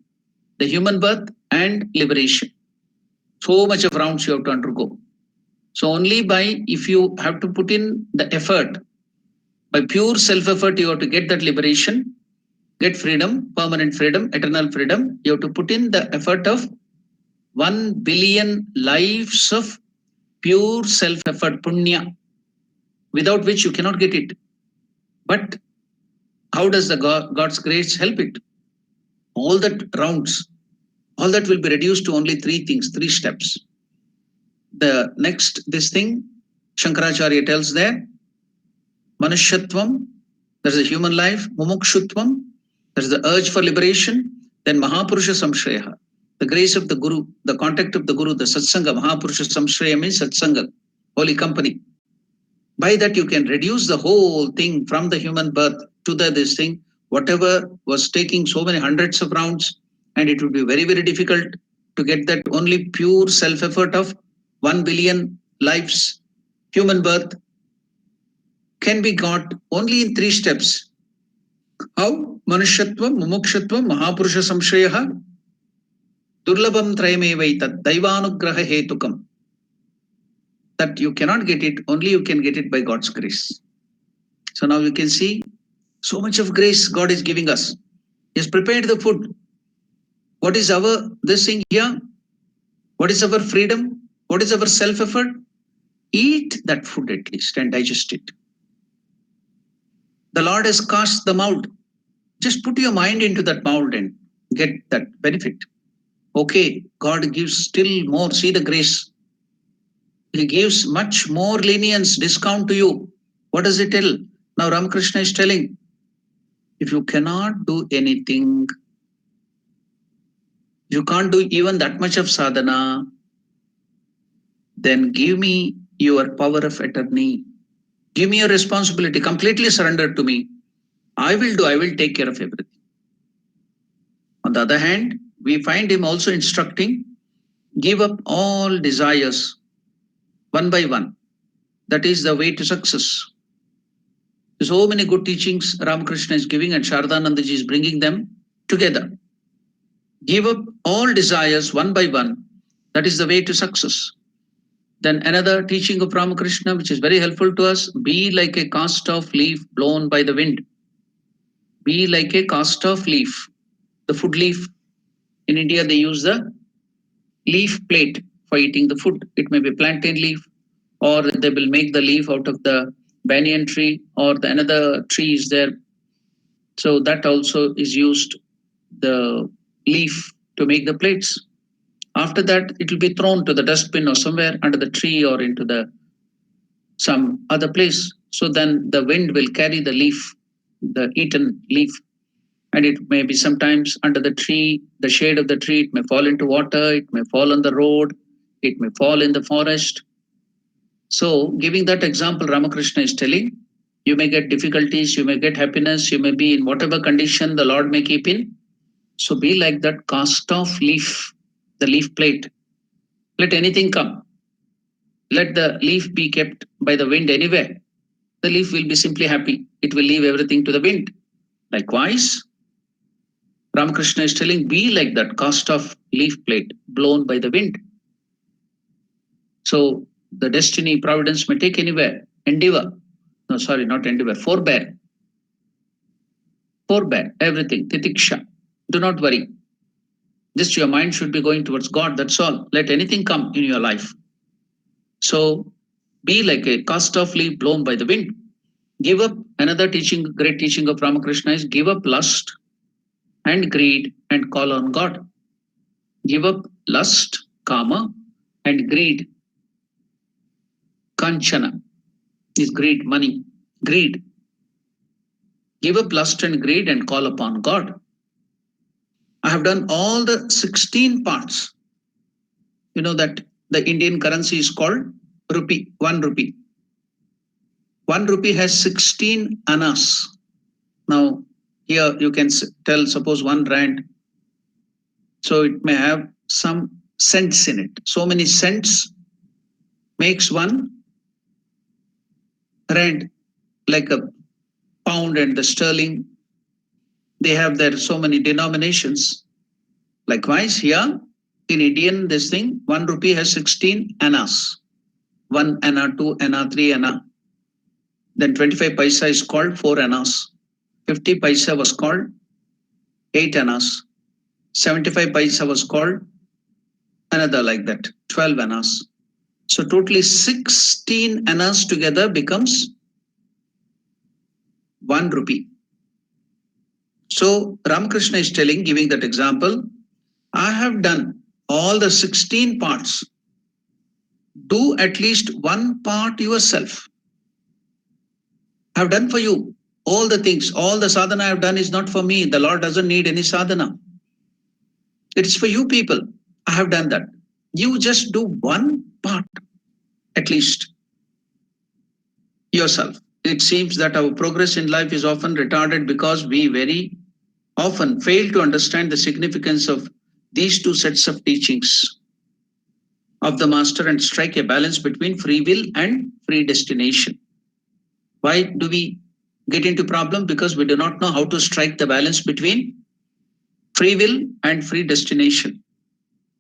the human birth and liberation. So much of rounds you have to undergo. So only by, if you have to put in the effort, by pure self-effort, you have to get that liberation, get freedom, permanent freedom, eternal freedom. You have to put in the effort of 1 billion lives of pure self-effort, punya, without which you cannot get it. But how does the God's grace help it? All that rounds, all that will be reduced to only 3 things, 3 steps. The next, this thing, Shankaracharya tells there, Manushyatvam, there is a human life, Mumukshutvam, there is the urge for liberation, then Mahapurusha Samshraya, the grace of the Guru, the contact of the Guru, the Satsanga. Mahapurusha Samshraya means Satsanga, holy company. By that you can reduce the whole thing from the human birth to this thing, whatever was taking so many hundreds of rounds, and it would be very, very difficult to get that only pure self-effort of 1 billion lives, human birth, can be got only in 3 steps. How? Manushyatvam, Mumukshatvam, Mahapurusha Samshraya, Durlabham Trayamevaitat, Daivanugraha Hetukam. That you cannot get it, only you can get it by God's grace. So now you can see so much of grace God is giving us. He has prepared the food. What is our this thing here? What is our freedom? What is our self-effort? Eat that food at least and digest it. The Lord has cast the mold. Just put your mind into that mold and get that benefit. Okay, God gives still more. See the grace. He gives much more lenience, discount to you. What does it tell? Now Ramakrishna is telling, If you cannot do anything, you can't do even that much of sadhana, then give me your power of attorney. Give me your responsibility, completely surrender to me. I will take care of everything. On the other hand, we find him also instructing, give up all desires one by one. That is the way to success. So many good teachings Ramakrishna is giving and Sharadanandaji is bringing them together. Give up all desires one by one. That is the way to success. Then another teaching of Ramakrishna, which is very helpful to us, be like a cast off leaf blown by the wind. Be like a cast off leaf, the food leaf. In India, they use the leaf plate for eating the food. It may be plantain leaf, or they will make the leaf out of the banyan tree, or another tree is there. So that also is used, the leaf, to make the plates. After that, it will be thrown to the dustbin or somewhere under the tree or into the some other place. So then the wind will carry the leaf, the eaten leaf, and it may be sometimes under the tree, the shade of the tree, it may fall into water, it may fall on the road, it may fall in the forest. So, giving that example, Ramakrishna is telling, you may get difficulties, you may get happiness, you may be in whatever condition the Lord may keep in. So, be like that cast off leaf, the leaf plate. Let anything come. Let the leaf be kept by the wind anywhere. The leaf will be simply happy. It will leave everything to the wind. Likewise, Ramakrishna is telling, be like that cast off leaf plate blown by the wind. So the destiny, providence may take anywhere. Endeavor. No, sorry, not endeavor. Forbear. Forbear everything. Titiksha. Do not worry. Just your mind should be going towards God. That's all. Let anything come in your life. So be like a cast off leaf blown by the wind. Give up. Another teaching, great teaching of Ramakrishna is give up lust and greed and call on God. Give up lust, kama, and greed. Kanchana is greed, money, greed. Give up lust and greed and call upon God. I have done all the 16 parts. You know that the Indian currency is called rupee, 1 rupee. 1 rupee has 16 annas. Now, here you can tell, suppose 1 rand. So it may have some cents in it. So many cents makes 1 rand, like a pound and the sterling. They have their so many denominations. Likewise, here in Indian, this thing, 1 rupee has 16 annas. 1 anna, 2 anna, 3 anna. Then 25 paisa is called 4 annas. 50 paisa was called 8 annas. 75 paisa was called another like that, 12 annas. So totally 16 annas together becomes 1 rupee. So Ramakrishna is telling, giving that example, I have done all the 16 parts. Do at least 1 part yourself. I have done for you all the things. All the sadhana I have done is not for me. The Lord doesn't need any sadhana. It is for you people. I have done that. You just do 1 part at least yourself. It seems that our progress in life is often retarded because we very often fail to understand the significance of these 2 sets of teachings of the master and strike a balance between free will and predestination. Why do we get into problem? Because we do not know how to strike the balance between free will and predestination,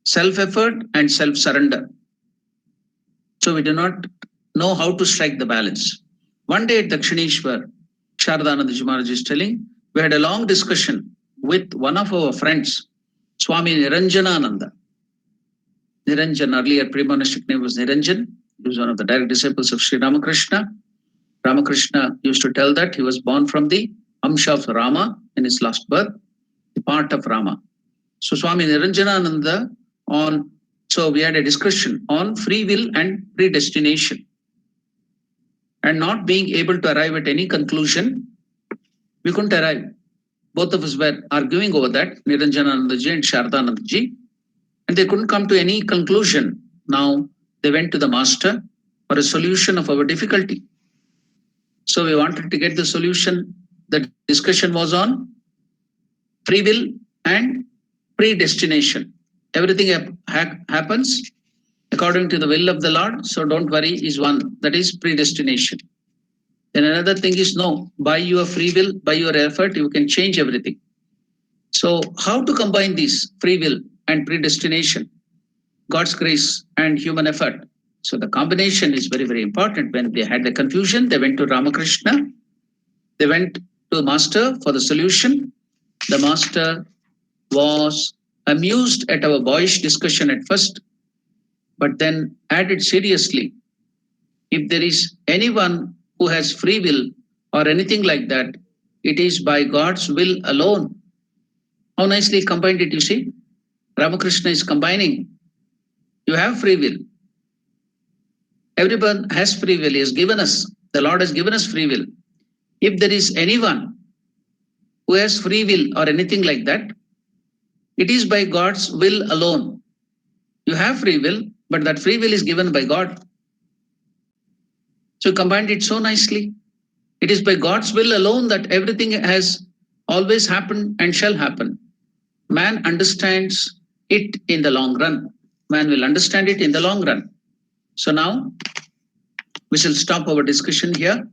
self-effort and self-surrender. So we do not know how to strike the balance. One day at Dakshineshwar, Sharadananda Maharaj is telling, we had a long discussion with one of our friends, Swami Niranjanananda. Niranjan, earlier pre-monastic name was Niranjan. He was one of the direct disciples of Sri Ramakrishna. Ramakrishna used to tell that he was born from the Amsha of Rama in his last birth, the part of Rama. So Swami Niranjanananda so we had a discussion on free will and predestination. And not being able to arrive at any conclusion, we couldn't arrive. both of us were arguing over that, Niranjananandaji and Shardanandaji, and they couldn't come to any conclusion. Now they went to the master for a solution of our difficulty. So we wanted to get the solution. The discussion was on free will and predestination. Everything happens according to the will of the Lord. So don't worry, is one, that is predestination. And another thing is no, by your free will, by your effort, you can change everything. So how to combine these free will and predestination, God's grace and human effort? So the combination is very, very important. When they had the confusion, they went to Ramakrishna. They went to the master for the solution. The master was amused at our boyish discussion at first, but then added seriously, if there is anyone who has free will or anything like that, it is by God's will alone. How nicely combined it, you see? Ramakrishna is combining. You have free will. Everyone has free will. He has given us, the Lord has given us free will. If there is anyone who has free will or anything like that, it is by God's will alone. You have free will, but that free will is given by God. So combined it so nicely. It is by God's will alone that everything has always happened and shall happen. Man understands it in the long run. Man will understand it in the long run. So now we shall stop our discussion here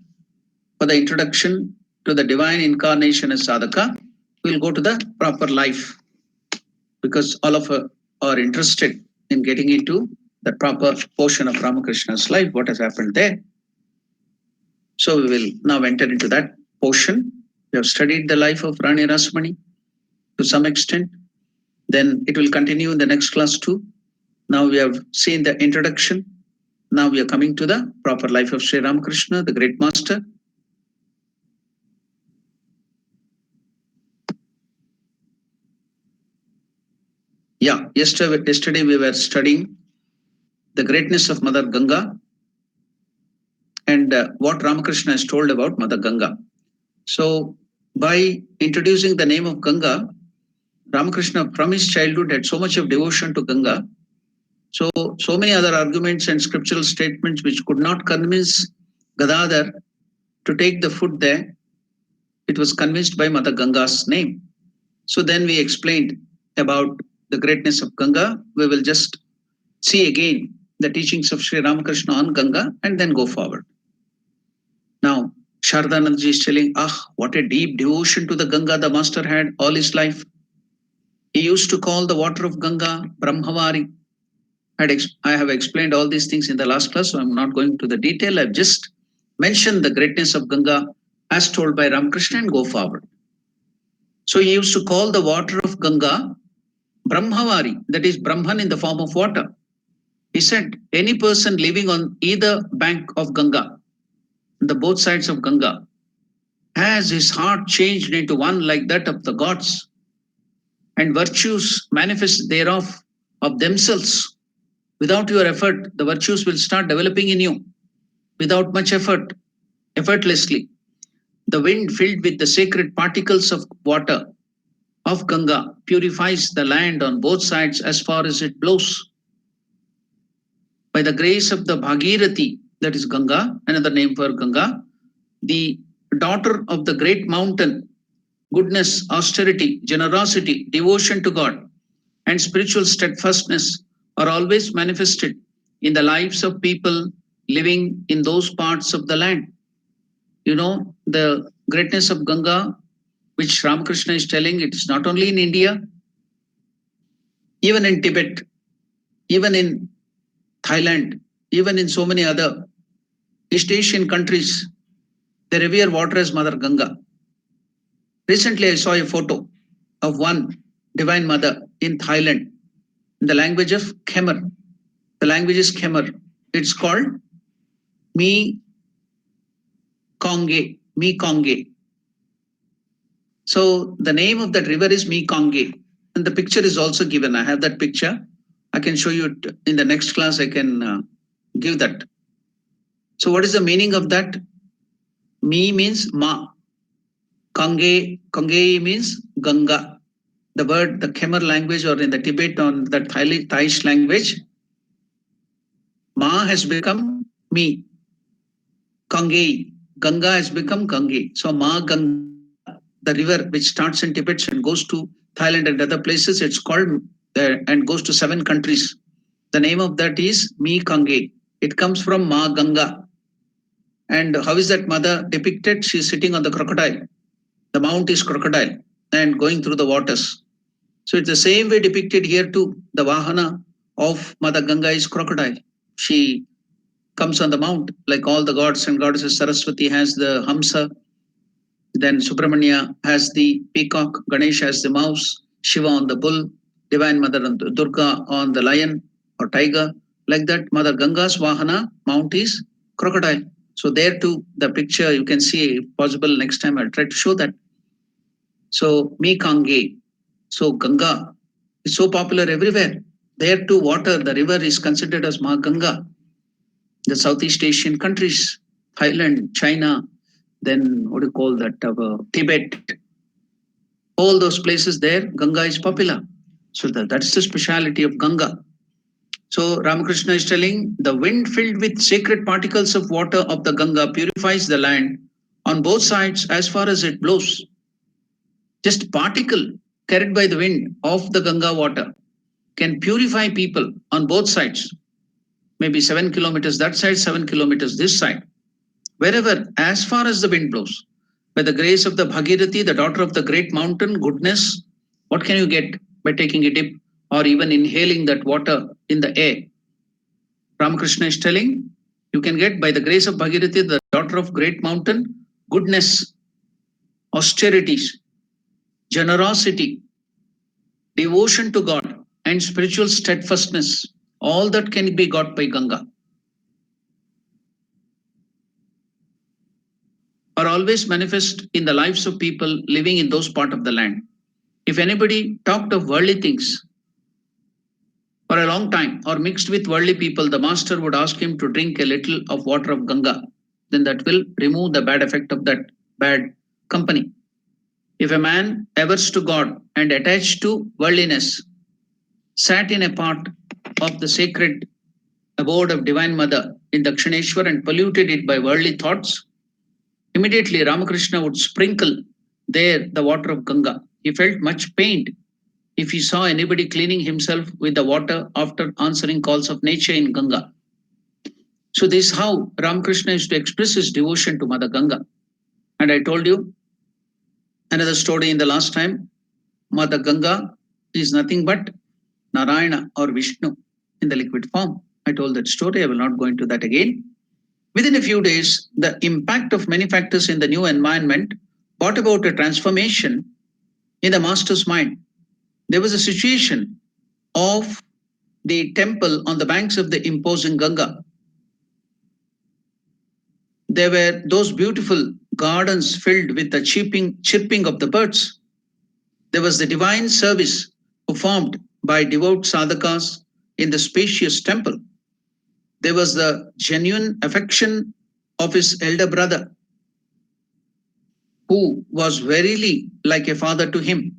for the introduction to the divine incarnation as sadhaka. We'll go to the proper life because all of us are interested in getting into the proper portion of Ramakrishna's life, what has happened there. So we will now enter into that portion. We have studied the life of Rani Rasmani to some extent. Then it will continue in the next class too. Now we have seen the introduction. Now we are coming to the proper life of Sri Ramakrishna, the great master. Yeah, yesterday we were studying the greatness of Mother Ganga and what Ramakrishna has told about Mother Ganga. So by introducing the name of Ganga, Ramakrishna from his childhood had so much of devotion to Ganga. So many other arguments and scriptural statements which could not convince Gadadhar to take the food there, it was convinced by Mother Ganga's name. So then we explained about the greatness of Ganga. We will just see again the teachings of Sri Ramakrishna on Ganga and then go forward. Now, Shardanandaji is telling, what a deep devotion to the Ganga the master had all his life. He used to call the water of Ganga Brahmavari. I have explained all these things in the last class, so I'm not going to the detail. I've just mentioned the greatness of Ganga as told by Ramakrishna and go forward. So he used to call the water of Ganga Brahmavari, that is Brahman in the form of water. He said, any person living on either bank of Ganga, the both sides of Ganga, has his heart changed into one like that of the gods, and virtues manifest thereof of themselves. Without your effort, the virtues will start developing in you without much effort, effortlessly. The wind filled with the sacred particles of water of Ganga purifies the land on both sides as far as it blows. By the grace of the Bhagirathi, that is Ganga, another name for Ganga, the daughter of the great mountain, goodness, austerity, generosity, devotion to God, and spiritual steadfastness are always manifested in the lives of people living in those parts of the land. You know, the greatness of Ganga, which Ramakrishna is telling, it is not only in India, even in Tibet, even in Thailand, even in so many other East Asian countries, they revere water as Mother Ganga. Recently, I saw a photo of one Divine Mother in Thailand in the language of Khmer. The language is Khmer. It's called Mi Konge. So the name of that river is Mi Konge. And the picture is also given. I have that picture. I can show you it in the next class. I can give that. So what is the meaning of that? Mi means Ma. Kange means Ganga. The word, the Khmer language, or in the Tibet on the Thaish language, Ma has become me. Kange. Ganga has become Kange. So Ma Ganga, the river which starts in Tibet and goes to Thailand and other places, it's called and goes to 7 countries. The name of that is Mi Kange. It comes from Ma Ganga. And how is that mother depicted? She's sitting on the crocodile. The mount is crocodile and going through the waters. So it's the same way depicted here too. The Vahana of Mother Ganga is crocodile. She comes on the mount like all the gods and goddesses. Saraswati has the Hamsa, then Subramanya has the peacock, Ganesh has the mouse, Shiva on the bull, Divine Mother Durga on the lion or tiger. Like that, Mother Ganga's Vahana mount is crocodile. So there too, the picture you can see, if possible next time I'll try to show that. So Mi Kange. So Ganga is so popular everywhere. There too, water, the river is considered as Ma Ganga. The Southeast Asian countries, Thailand, China, then what do you call that, Tibet, all those places there, Ganga is popular. So that's the speciality of Ganga. So Ramakrishna is telling the wind filled with sacred particles of water of the Ganga purifies the land on both sides as far as it blows. Just particle carried by the wind of the Ganga water can purify people on both sides. Maybe 7 kilometers that side, 7 kilometers this side. Wherever, as far as the wind blows. By the grace of the Bhagirathi, the daughter of the great mountain, goodness, what can you get by taking a dip or even inhaling that water in the air? Ramakrishna is telling, you can get by the grace of Bhagirathi, the daughter of great mountain, goodness, austerities, generosity, devotion to God, and spiritual steadfastness. All that can be got by Ganga. Are always manifest in the lives of people living in those part of the land. If anybody talked of worldly things for a long time or mixed with worldly people, the master would ask him to drink a little of water of Ganga. Then that will remove the bad effect of that bad company. If a man avers to God and attached to worldliness, sat in a part of the sacred abode of Divine Mother in Dakshineshwar and polluted it by worldly thoughts, immediately Ramakrishna would sprinkle there the water of Ganga. He felt much pained if he saw anybody cleaning himself with the water after answering calls of nature in Ganga. So this is how Ramakrishna used to express his devotion to Mother Ganga. And I told you another story in the last time. Mother Ganga is nothing but Narayana or Vishnu in the liquid form. I told that story. I will not go into that again. Within a few days, the impact of many factors in the new environment brought about a transformation in the master's mind. There was a situation of the temple on the banks of the imposing Ganga. There were those beautiful gardens filled with the chirping of the birds. There was the divine service performed by devout sadhakas in the spacious temple. There was the genuine affection of his elder brother, who was verily like a father to him.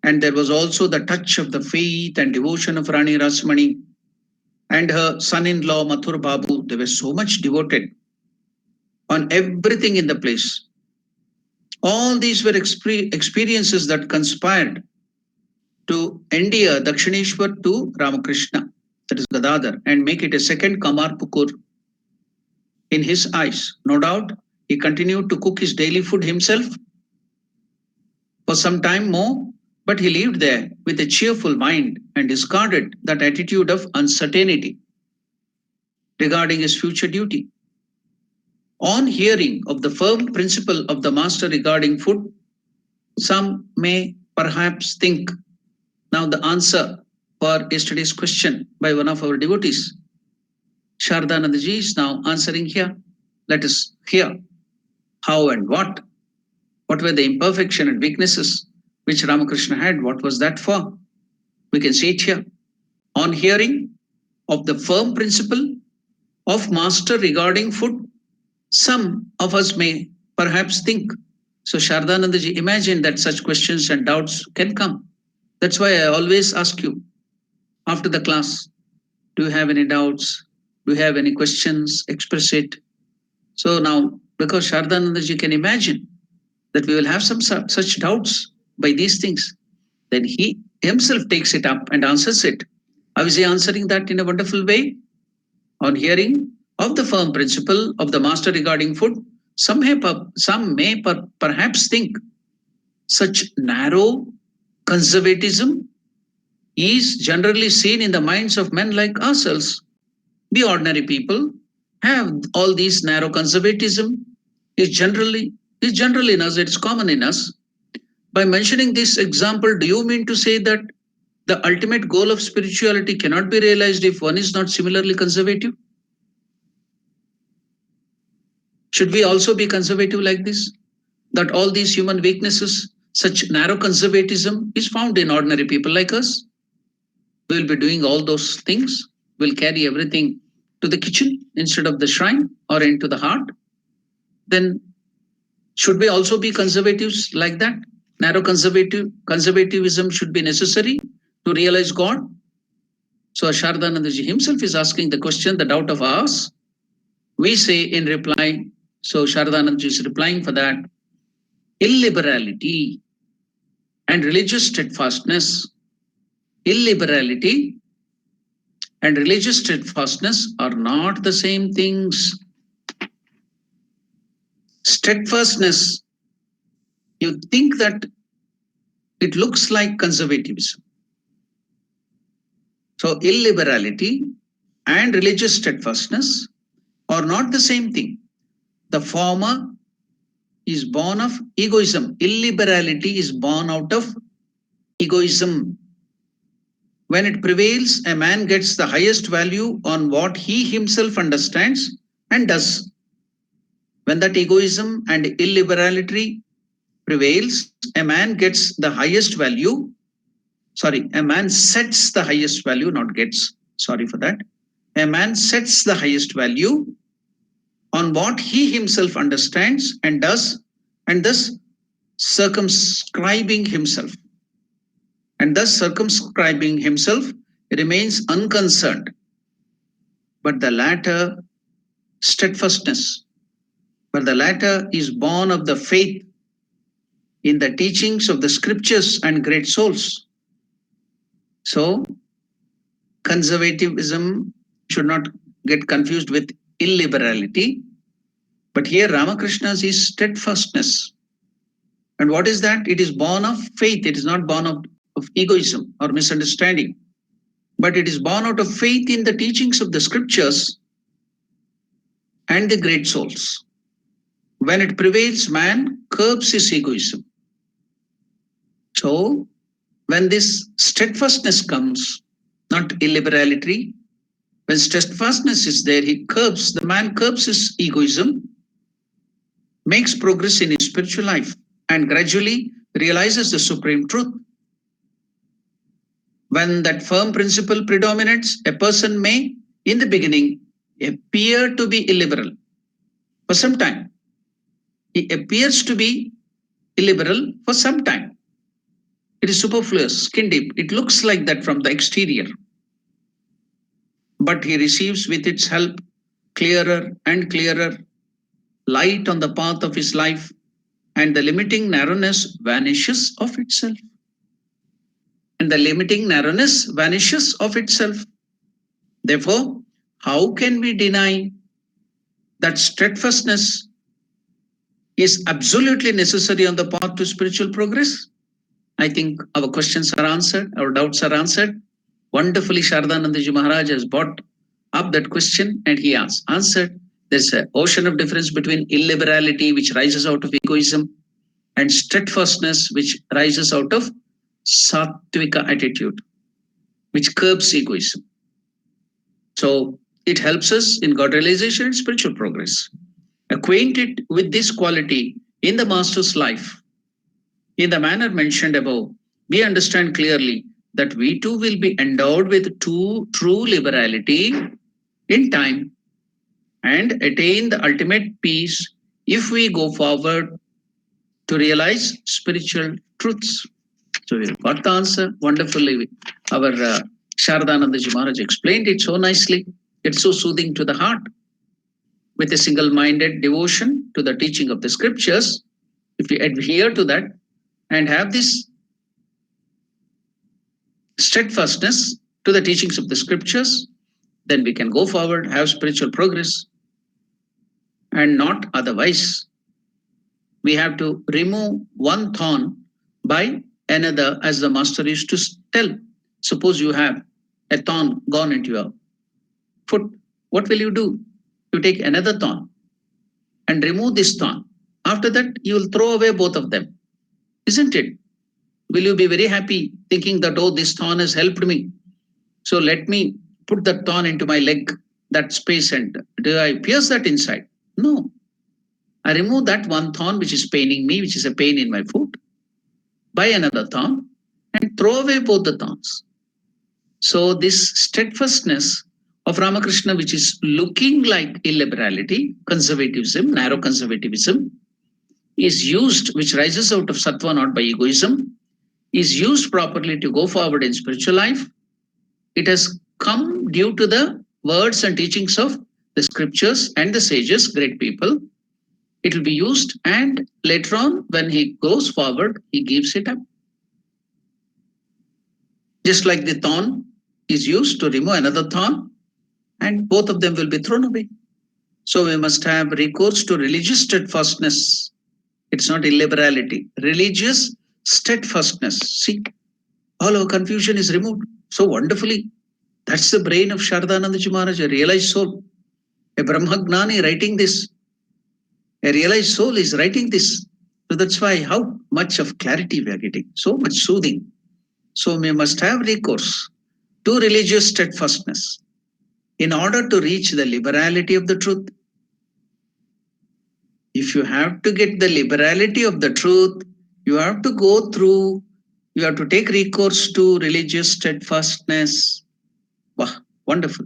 And there was also the touch of the faith and devotion of Rani Rasmani and her son-in-law Mathur Babu. They were so much devoted on everything in the place. All these were experiences that conspired to endear Dakshineshwar to Ramakrishna, that is Gadadhar, and make it a second Kamarpukur in his eyes. No doubt, he continued to cook his daily food himself for some time more, but he lived there with a cheerful mind and discarded that attitude of uncertainty regarding his future duty. On hearing of the firm principle of the master regarding food, some may perhaps think, now the answer for yesterday's question by one of our devotees, Shardanandaji, is now answering here. Let us hear how and what were the imperfection and weaknesses which Ramakrishna had. What was that for? We can see it here. On hearing of the firm principle of master regarding food, some of us may perhaps think, So Shardanandaji, imagine that such questions and doubts can come. That's why I always ask you after the class, do you have any doubts? Do you have any questions? Express it. So now, because Shardanandaji can imagine that we will have some such doubts by these things, then he himself takes it up and answers it. How is he answering that in a wonderful way? On hearing of the firm principle of the master regarding food, some may perhaps think such narrow conservatism is generally seen in the minds of men like ourselves. We ordinary people have all these narrow conservatism is generally in us, it's common in us. By mentioning this example, do you mean to say that the ultimate goal of spirituality cannot be realized if one is not similarly conservative? Should we also be conservative like this? That all these human weaknesses, such narrow conservatism, is found in ordinary people like us? We will be doing all those things. We'll carry everything to the kitchen instead of the shrine or into the heart. Then should we also be conservatives like that? Narrow conservatism should be necessary to realize God. So Shardanandaji himself is asking the question, the doubt of ours. We say in reply, so Shardanandaji is replying for that, illiberality and religious steadfastness. Illiberality and religious steadfastness are not the same things. Steadfastness, you think that it looks like conservatism. So illiberality and religious steadfastness are not the same thing. The former is born of egoism. Illiberality is born out of egoism. When it prevails, a man gets the highest value on what he himself understands and does. When that egoism and illiberality prevails, a man gets the highest value. Sorry, a man sets the highest value, not gets. Sorry for that. A man sets the highest value on what he himself understands and does, and thus circumscribing himself. And thus circumscribing himself remains unconcerned. But the latter, steadfastness, but the latter is born of the faith in the teachings of the scriptures and great souls. So, conservatism should not get confused with illiberality. But here Ramakrishna's is steadfastness. And what is that? It is born of faith. It is not born of egoism or misunderstanding. But it is born out of faith in the teachings of the scriptures and the great souls. When it prevails, man curbs his egoism. So, when this steadfastness comes, not illiberality, when steadfastness is there, the man curbs his egoism, makes progress in his spiritual life, and gradually realizes the supreme truth. When that firm principle predominates, a person may, in the beginning, appear to be illiberal. For some time, he appears to be illiberal for some time. It is superfluous, skin deep. It looks like that from the exterior. But he receives with its help clearer and clearer light on the path of his life, and the limiting narrowness vanishes of itself. And the limiting narrowness vanishes of itself. Therefore, how can we deny that steadfastness is absolutely necessary on the path to spiritual progress? I think our questions are answered, our doubts are answered. Wonderfully, Shardanandaji Maharaj has brought up that question and he has answered. There's an ocean of difference between illiberality, which rises out of egoism, and steadfastness, which rises out of sattvika attitude, which curbs egoism. So it helps us in God realization and spiritual progress. Acquainted with this quality in the Master's life, in the manner mentioned above, we understand clearly that we too will be endowed with true liberality in time and attain the ultimate peace if we go forward to to realize spiritual truths. So we got the answer wonderfully. Our Sharadanandaji Maharaj explained it so nicely. It's so soothing to the heart. With a single-minded devotion to the teaching of the scriptures, if we adhere to that and have this steadfastness to the teachings of the scriptures, then we can go forward, have spiritual progress, and not otherwise. We have to remove one thorn by another, as the master used to tell. Suppose you have a thorn gone into your foot, what will you do? You take another thorn and remove this thorn. After that, you will throw away both of them, isn't it? Will you be very happy thinking that, oh, this thorn has helped me, so let me put that thorn into my leg, that space, and do I pierce that inside? No. I remove that one thorn which is paining me, which is a pain in my foot, buy another thorn and throw away both the thorns. So this steadfastness of Ramakrishna, which is looking like illiberality, conservatism, narrow conservatism, is used, which rises out of sattva, not by egoism, is used properly to go forward in spiritual life. It has come due to the words and teachings of the scriptures and the sages, great people. It will be used, and later on, when he goes forward, he gives it up. Just like the thorn is used to remove another thorn, and both of them will be thrown away. So we must have recourse to religious steadfastness. It's not illiberality. Religious steadfastness. See, all our confusion is removed so wonderfully. That's the brain of Sharadanandaji Maharaj, a realized soul. A Brahmagnani writing this. A realized soul is writing this. So that's why how much of clarity we are getting. So much soothing. So we must have recourse to religious steadfastness in order to reach the liberality of the truth. If you have to get the liberality of the truth, you have to go through, you have to take recourse to religious steadfastness. Wow, wonderful.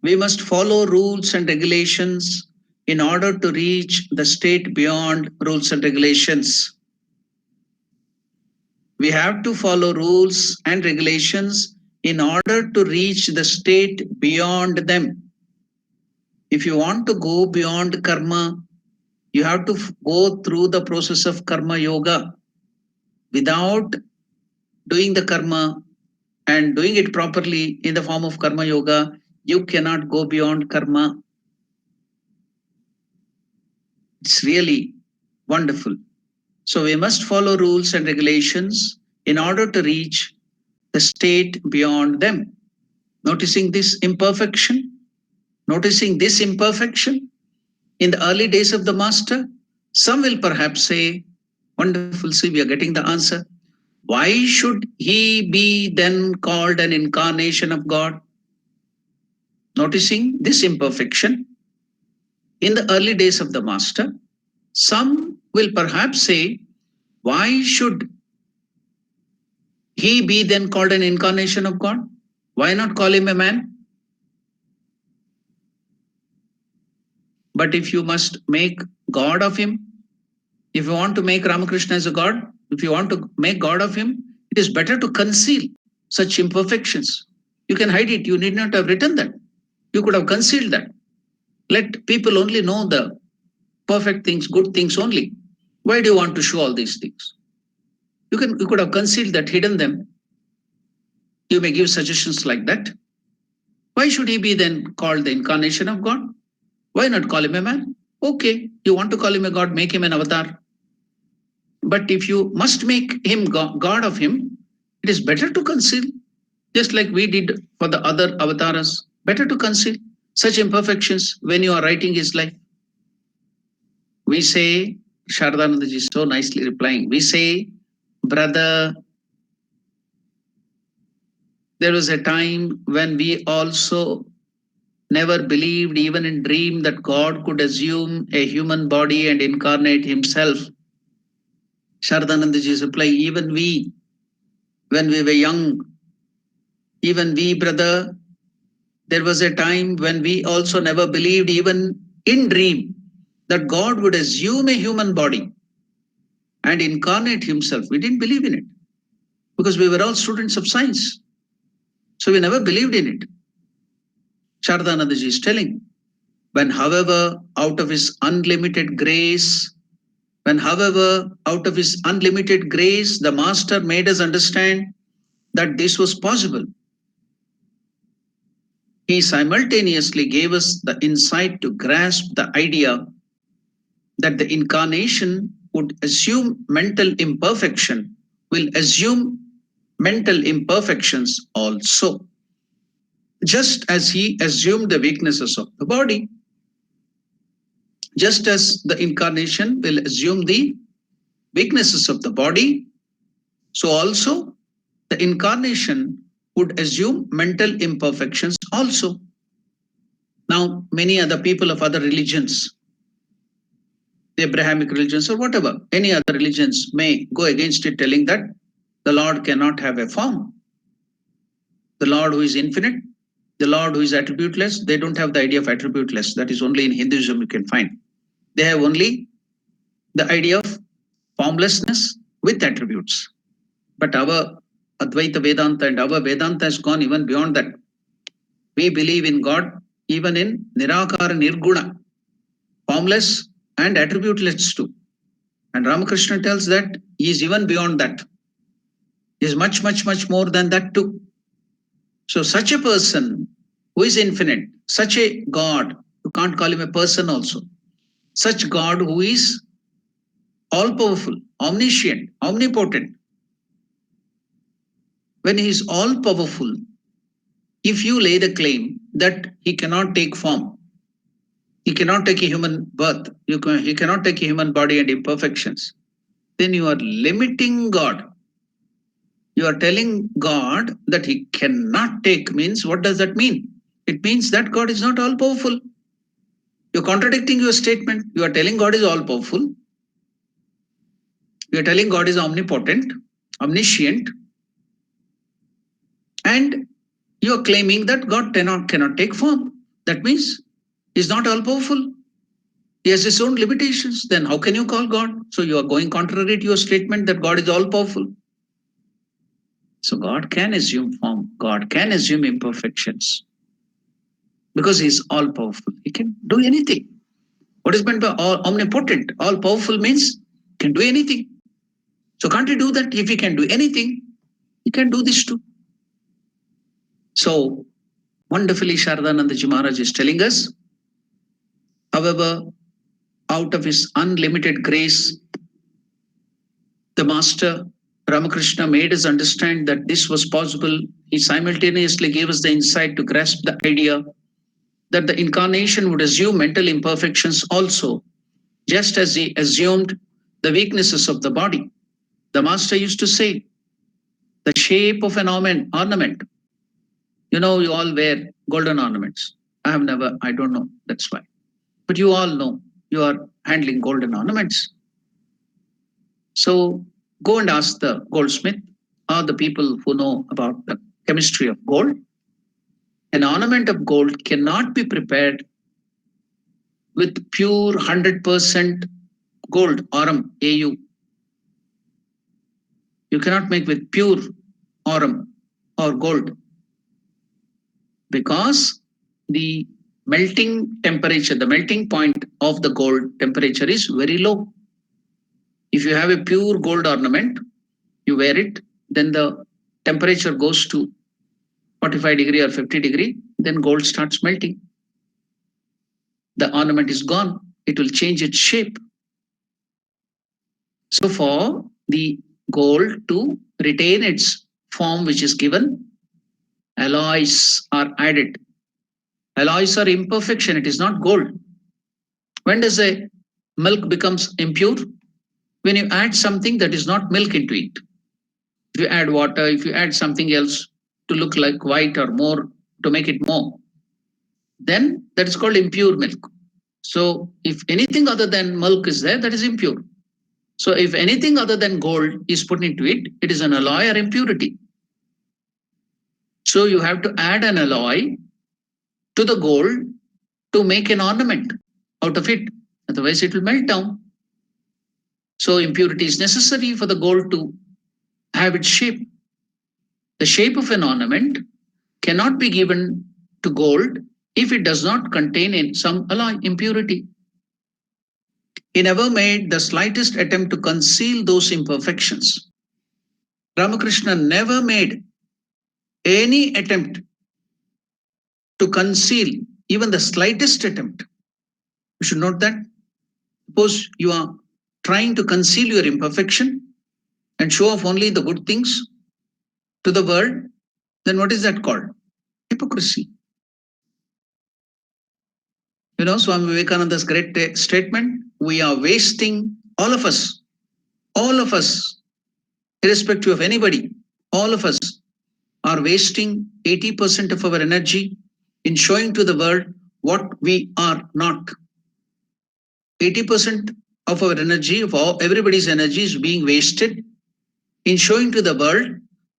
We must follow rules and regulations in order to reach the state beyond rules and regulations. We have to follow rules and regulations in order to reach the state beyond them. If you want to go beyond karma, you have to go through the process of karma yoga. Without doing the karma and doing it properly in the form of karma yoga, you cannot go beyond karma. It's really wonderful. So we must follow rules and regulations in order to reach the state beyond them. Noticing this imperfection, in the early days of the master, some will perhaps say, wonderful, see, we are getting the answer. Why should he be then called an incarnation of God? Noticing this imperfection, in the early days of the master, some will perhaps say, why should he be then called an incarnation of God? Why not call him a man? But if you must make God of him, if you want to make Ramakrishna as a God, if you want to make God of him, it is better to conceal such imperfections. You can hide it. You need not have written that. You could have concealed that. Let people only know the perfect things, good things only. Why do you want to show all these things? You could have concealed that, hidden them. You may give suggestions like that. Why should he be then called the incarnation of God? Why not call him a man? Okay, you want to call him a God, make him an avatar. But if you must make him God of him, it is better to conceal, just like we did for the other avatars. Better to conceal such imperfections when you are writing his life. We say, Sharadanandaji is so nicely replying, we say, brother, there was a time when we also never believed, even in dream, that God could assume a human body and incarnate himself. Sharadanandaji's reply, even we, when we were young, even we, brother, there was a time when we also never believed, even in dream, that God would assume a human body and incarnate himself. We didn't believe in it because we were all students of science. So we never believed in it. Sharadanandaji is telling, when however out of his unlimited grace, the master made us understand that this was possible. He simultaneously gave us the insight to grasp the idea that the incarnation would assume mental imperfection, will assume mental imperfections also. Just as he assumed the weaknesses of the body, just as the incarnation will assume the weaknesses of the body, so also the incarnation would assume mental imperfections also. Now, many other people of other religions, the Abrahamic religions or whatever, any other religions may go against it, telling that the Lord cannot have a form. The Lord who is infinite, the Lord who is attributeless, they don't have the idea of attributeless. That is only in Hinduism you can find. They have only the idea of formlessness with attributes. But our Advaita Vedanta and our Vedanta has gone even beyond that. We believe in God even in Nirakara Nirguna, formless and attributeless too. And Ramakrishna tells that he is even beyond that. He is much, much, much more than that too. So such a person who is infinite, such a God, you can't call him a person also, such God who is all-powerful, omniscient, omnipotent. When he is all-powerful, if you lay the claim that he cannot take form, he cannot take a human birth, he cannot take a human body and imperfections, then you are limiting God. You are telling God that he cannot take, means what does that mean? It means that God is not all powerful. You're contradicting your statement. You are telling God is all powerful. You are telling God is omnipotent, omniscient, and you are claiming that God cannot take form. That means he's not all powerful. He has his own limitations. Then how can you call God? So you are going contrary to your statement that God is all powerful. So God can assume form. God can assume imperfections because he's all powerful. He can do anything. What is meant by omnipotent? All powerful means can do anything. So can't he do that? If he can do anything, he can do this too. So wonderfully Sharadanandaji Maharaj is telling us, however, out of his unlimited grace, the Master Ramakrishna made us understand that this was possible. He simultaneously gave us the insight to grasp the idea that the incarnation would assume mental imperfections also, just as he assumed the weaknesses of the body. The Master used to say, the shape of an ornament. You know, you all wear golden ornaments. I don't know, that's why. But you all know you are handling golden ornaments. So go and ask the goldsmith or the people who know about the chemistry of gold. An ornament of gold cannot be prepared with pure 100% gold, aurum, AU. You cannot make with pure aurum or gold because the melting temperature, the melting point of the gold temperature is very low. If you have a pure gold ornament, you wear it, then the temperature goes to 45 degree or 50 degree, then gold starts melting. The ornament is gone. It will change its shape. So for the gold to retain its form which is given, alloys are added. Alloys are imperfection. It is not gold. When does a milk becomes impure? When you add something that is not milk into it. If you add water, if you add something else to look like white or more, to make it more, then that is called impure milk. So if anything other than milk is there, that is impure. So if anything other than gold is put into it, it is an alloy or impurity. So you have to add an alloy to the gold to make an ornament out of it. Otherwise it will melt down. So impurity is necessary for the gold to have its shape. The shape of an ornament cannot be given to gold if it does not contain some alloy impurity. He never made the slightest attempt to conceal those imperfections. Ramakrishna never made any attempt to conceal, even the slightest attempt. You should note that. Suppose you are trying to conceal your imperfection and show off only the good things to the world, then what is that called? Hypocrisy. You know, Swami Vivekananda's great statement, we are wasting, all of us, irrespective of anybody, all of us are wasting 80% of our energy in showing to the world what we are not. 80% of our energy, of everybody's energy is being wasted in showing to the world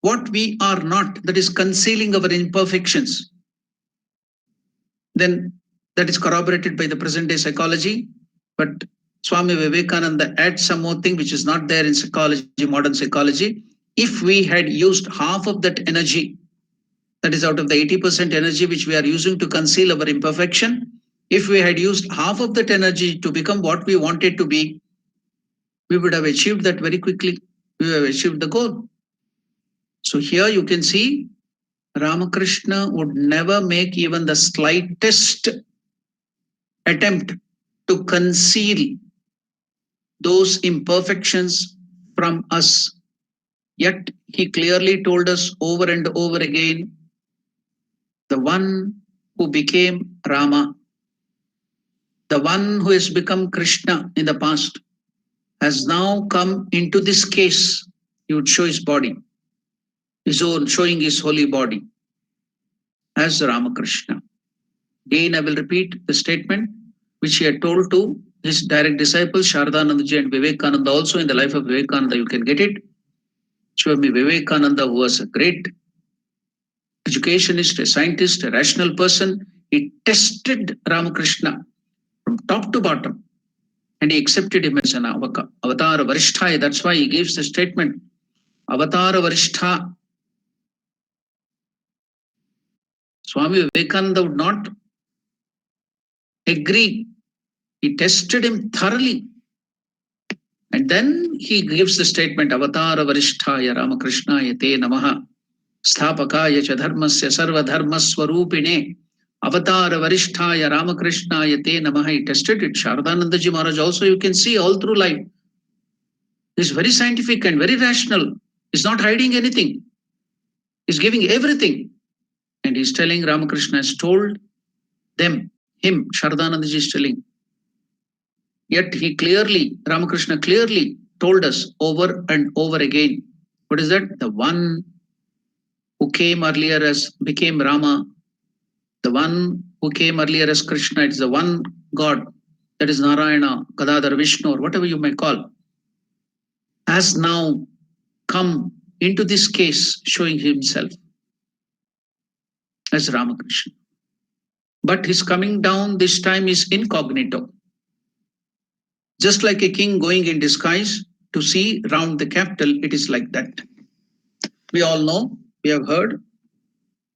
what we are not, that is concealing our imperfections. Then that is corroborated by the present day psychology, but Swami Vivekananda adds some more thing which is not there in psychology, modern psychology. If we had used half of that energy, that is out of the 80% energy which we are using to conceal our imperfection, if we had used half of that energy to become what we wanted to be, we would have achieved that very quickly. We would have achieved the goal. So here you can see Ramakrishna would never make even the slightest attempt to conceal those imperfections from us. Yet he clearly told us over and over again, the one who became Rama, the one who has become Krishna in the past, has now come into this case. He would show his body, his own, showing his holy body as Ramakrishna. Again, I will repeat the statement which he had told to his direct disciples, Sharadanandaji and Vivekananda. Also in the life of Vivekananda, you can get it. Swami Vivekananda, who was a great educationist, a scientist, a rational person, he tested Ramakrishna from top to bottom and he accepted him as an Avatara Varishtha. That's why he gives the statement, Avatara Varishtha. Swami Vivekananda would not agree. He tested him thoroughly. And then he gives the statement, Avatara Varishtaya Ramakrishnaya Te Namaha Sthapakaya Cha Dharmasya Sarva Dharma Swarupine Avatara Varishtaya Ramakrishnaya Te Namaha. He tested it. Sharadanandaji Maharaj also, you can see all through life. He's very scientific and very rational. He's not hiding anything. He's giving everything. And he's telling Ramakrishna has told them, him, Sharadanandaji is telling. Yet he clearly, Ramakrishna clearly told us over and over again, what is that? The one who came earlier as became Rama, the one who came earlier as Krishna, it's the one God, that is Narayana, Gadadhar, Vishnu, or whatever you may call, has now come into this case showing himself as Ramakrishna. But his coming down this time is incognito. Just like a king going in disguise to see round the capital, it is like that. We all know, we have heard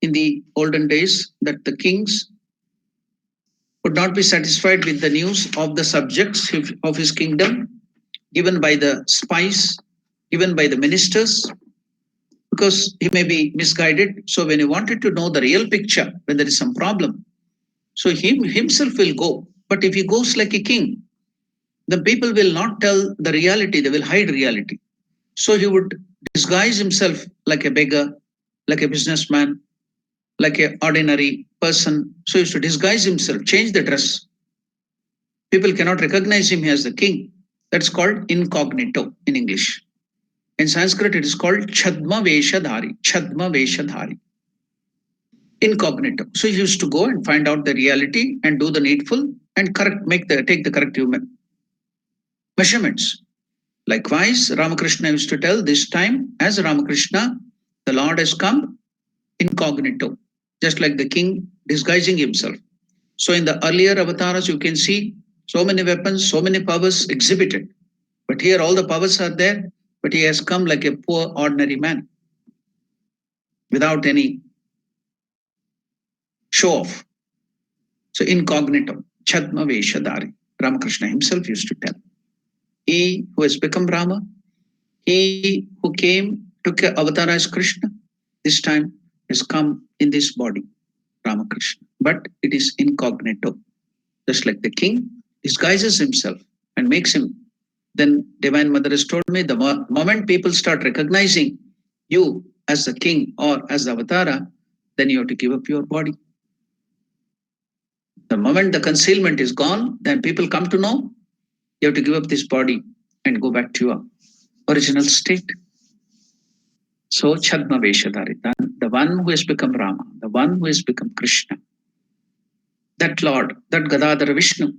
in the olden days that the kings would not be satisfied with the news of the subjects of his kingdom given by the spies, given by the ministers, because he may be misguided. So when he wanted to know the real picture, when there is some problem, so he himself will go. But if he goes like a king, the people will not tell the reality, they will hide reality. So he would disguise himself like a beggar, like a businessman, like an ordinary person. So he used to disguise himself, change the dress. People cannot recognize him as the king. That's called incognito in English. In Sanskrit, it is called Chadma Veshadhari. Chadma Veshadhari. Incognito. So he used to go and find out the reality and do the needful and take the corrective measurements. Likewise, Ramakrishna used to tell this time, as Ramakrishna, the Lord has come incognito, just like the king disguising himself. So in the earlier avatars, you can see so many weapons, so many powers exhibited. But here all the powers are there, but he has come like a poor ordinary man without any show off. So incognito, Chadma Veshadari, Ramakrishna himself used to tell. He who has become Rama, he who came, took a avatar as Krishna, this time has come in this body, Ramakrishna. But it is incognito. Just like the king disguises himself and makes him. Then Divine Mother has told me the moment people start recognizing you as the king or as the avatara, then you have to give up your body. The moment the concealment is gone, then people come to know you have to give up this body and go back to your original state. So Chadma Veshadharita, the one who has become Rama, the one who has become Krishna, that Lord, that Gadadhara Vishnu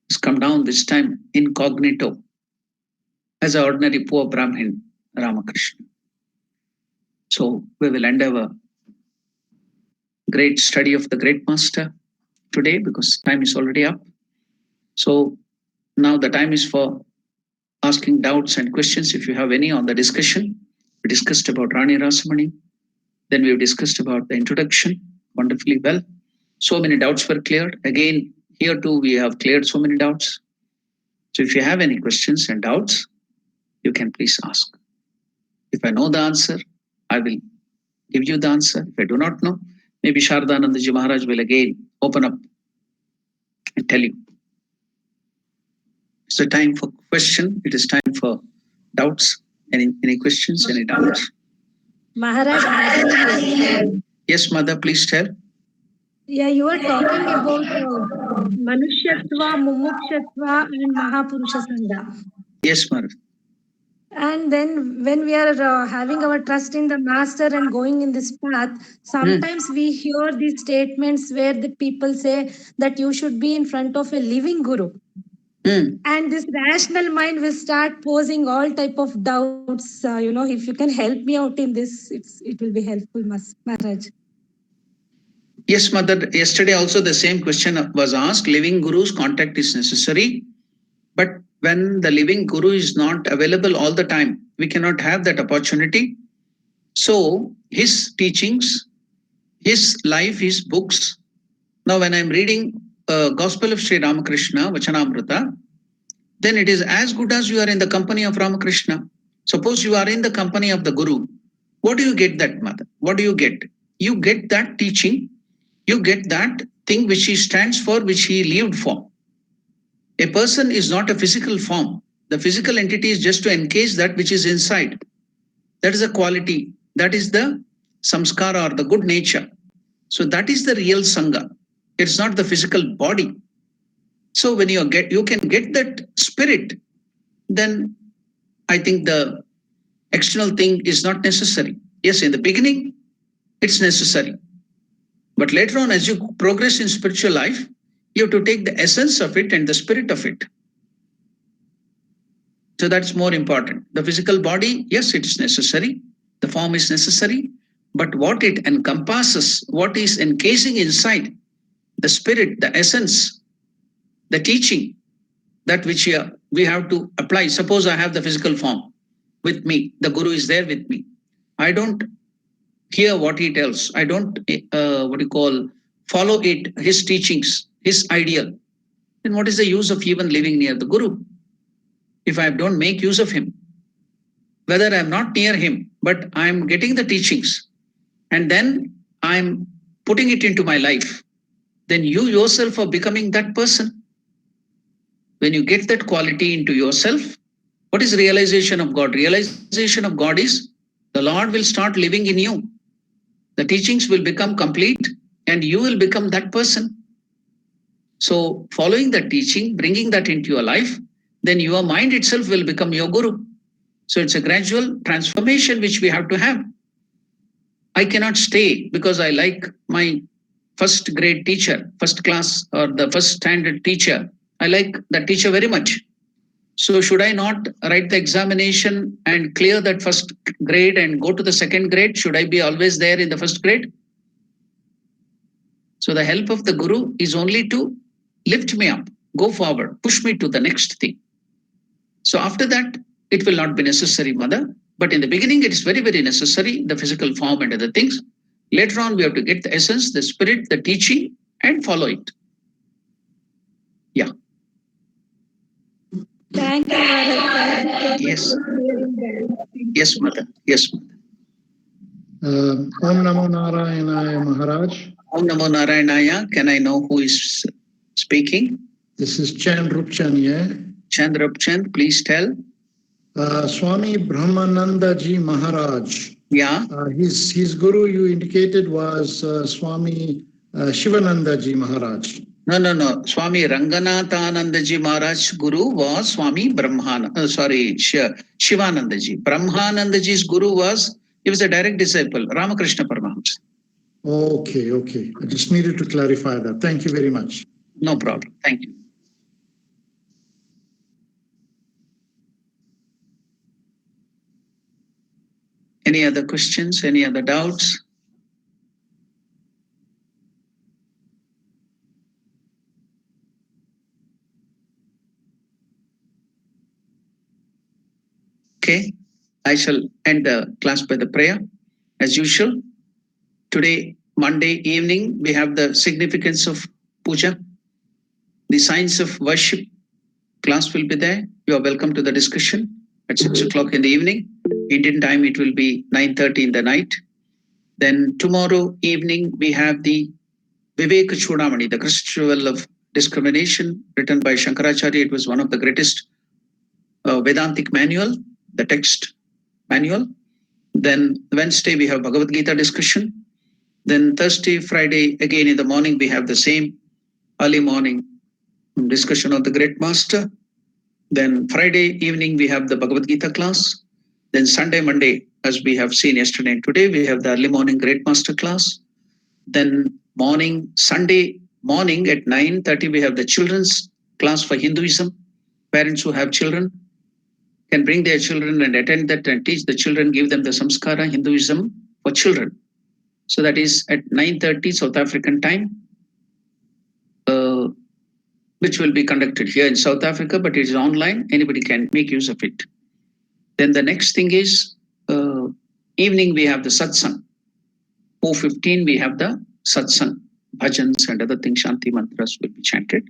has come down this time incognito as an ordinary poor Brahmin, Ramakrishna. So we will end our great study of the great master today because time is already up. So now the time is for asking doubts and questions. If you have any on the discussion, we discussed about Rani Rasamani. Then we've discussed about the introduction wonderfully well. So many doubts were cleared. Again, here too, we have cleared so many doubts. So if you have any questions and doubts, you can please ask. If I know the answer, I will give you the answer. If I do not know, maybe Shardanandaji Maharaj will again open up and tell you. It's the time for question. It is time for doubts. Any questions, any doubts? Maharaj, yes, Mother, please tell. Yeah, you are talking about Manushyatva, Mumukshatva and Mahapurusha Sangha. Yes, Mother. And then when we are having our trust in the master and going in this path, sometimes we hear these statements where the people say that you should be in front of a living guru. And this rational mind will start posing all type of doubts. If you can help me out in this, it will be helpful, Maharaj. Yes, Mother. Yesterday also the same question was asked. Living guru's contact is necessary. But when the living guru is not available all the time, we cannot have that opportunity. So his teachings, his life, his books. Now when I'm reading Gospel of Sri Ramakrishna, Vachanamrita, then it is as good as you are in the company of Ramakrishna. Suppose you are in the company of the Guru. What do you get that, Mother? What do you get? You get that teaching. You get that thing which he stands for, which he lived for. A person is not a physical form. The physical entity is just to encase that which is inside. That is a quality. That is the samskara or the good nature. So that is the real Sangha. It's not the physical body. So when you can get that spirit, then I think the external thing is not necessary. Yes, in the beginning, it's necessary. But later on, as you progress in spiritual life, you have to take the essence of it and the spirit of it. So that's more important. The physical body, yes, it is necessary. The form is necessary. But what it encompasses, what is encasing inside, the spirit, the essence, the teaching, that which we have to apply. Suppose I have the physical form with me. The Guru is there with me. I don't hear what he tells. I don't, follow it, his teachings, his ideal. Then what is the use of even living near the Guru? If I don't make use of him, whether I'm not near him, but I'm getting the teachings, and then I'm putting it into my life, then you yourself are becoming that person. When you get that quality into yourself, what is realization of God? Realization of God is the Lord will start living in you. The teachings will become complete and you will become that person. So following that teaching, bringing that into your life, then your mind itself will become your Guru. So it's a gradual transformation which we have to have. I cannot stay because I like my first grade teacher, first class or the first standard teacher. I like that teacher very much. So should I not write the examination and clear that first grade and go to the second grade? Should I be always there in the first grade? So the help of the Guru is only to lift me up, go forward, push me to the next thing. So after that, it will not be necessary, mother. But in the beginning, it is very, very necessary, the physical form and other things. Later on, we have to get the essence, the spirit, the teaching, and follow it. Yeah. Thank you, Maharaj. Yes. Yes, mother. Yes, mother. Om Namo Narayanaya Maharaj. Om Namo Narayanaya. Can I know who is speaking? This is Chand Rupchand. Chandrapchand, please tell. Swami Brahmananda Ji Maharaj. Yeah. His guru you indicated was Swami Shivananda Ji Maharaj. No. Swami Ranganathananda Ji Maharaj Guru was Swami Shivananda Ji. Brahmananda Ji's Guru he was a direct disciple, Ramakrishna Paramahamsa. Okay. I just needed to clarify that. Thank you very much. No problem. Thank you. Any other questions? Any other doubts? Okay, I shall end the class by the prayer as usual. Today, Monday evening, we have the significance of puja. The science of worship class will be there. You are welcome to the discussion at 6 o'clock in the evening. Indian time, it will be 9:30 in the night. Then tomorrow evening, we have the Viveka Chudamani, the Crystal of Discrimination, written by Shankaracharya. It was one of the greatest Vedantic manual, the text manual. Then Wednesday, we have Bhagavad Gita discussion. Then Thursday, Friday, again in the morning, we have the same early morning discussion of the Great Master. Then Friday evening, we have the Bhagavad Gita class. Then Sunday, Monday, as we have seen yesterday and today, we have the early morning Great Master class. Then Sunday morning at 9:30, we have the children's class for Hinduism. Parents who have children can bring their children and attend that and teach the children, give them the samskara, Hinduism for children. So that is at 9:30 South African time, which will be conducted here in South Africa, but it is online. Anybody can make use of it. Then the next thing is evening, we have the satsang. 4:15, we have the satsang, bhajans and other things, Shanti mantras will be chanted.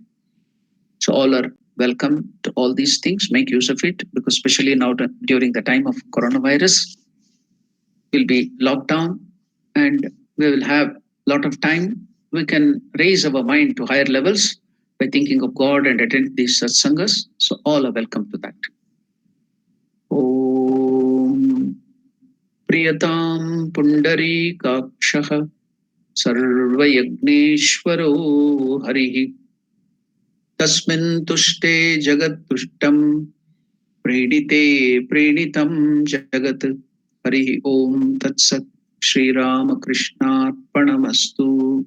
So all are welcome to all these things. Make use of it, because especially now during the time of coronavirus, we'll be locked down and we will have a lot of time. We can raise our mind to higher levels by thinking of God and attend these satsangas. So all are welcome to that. Om Priyatam Pundari Kakshaha Sarvayagneshwaro Harihi Tasmin Tushte Jagat Tushtam Prenite Prenitam Jagat Harihi Om Tatsat Shri Ramakrishna Panamastu.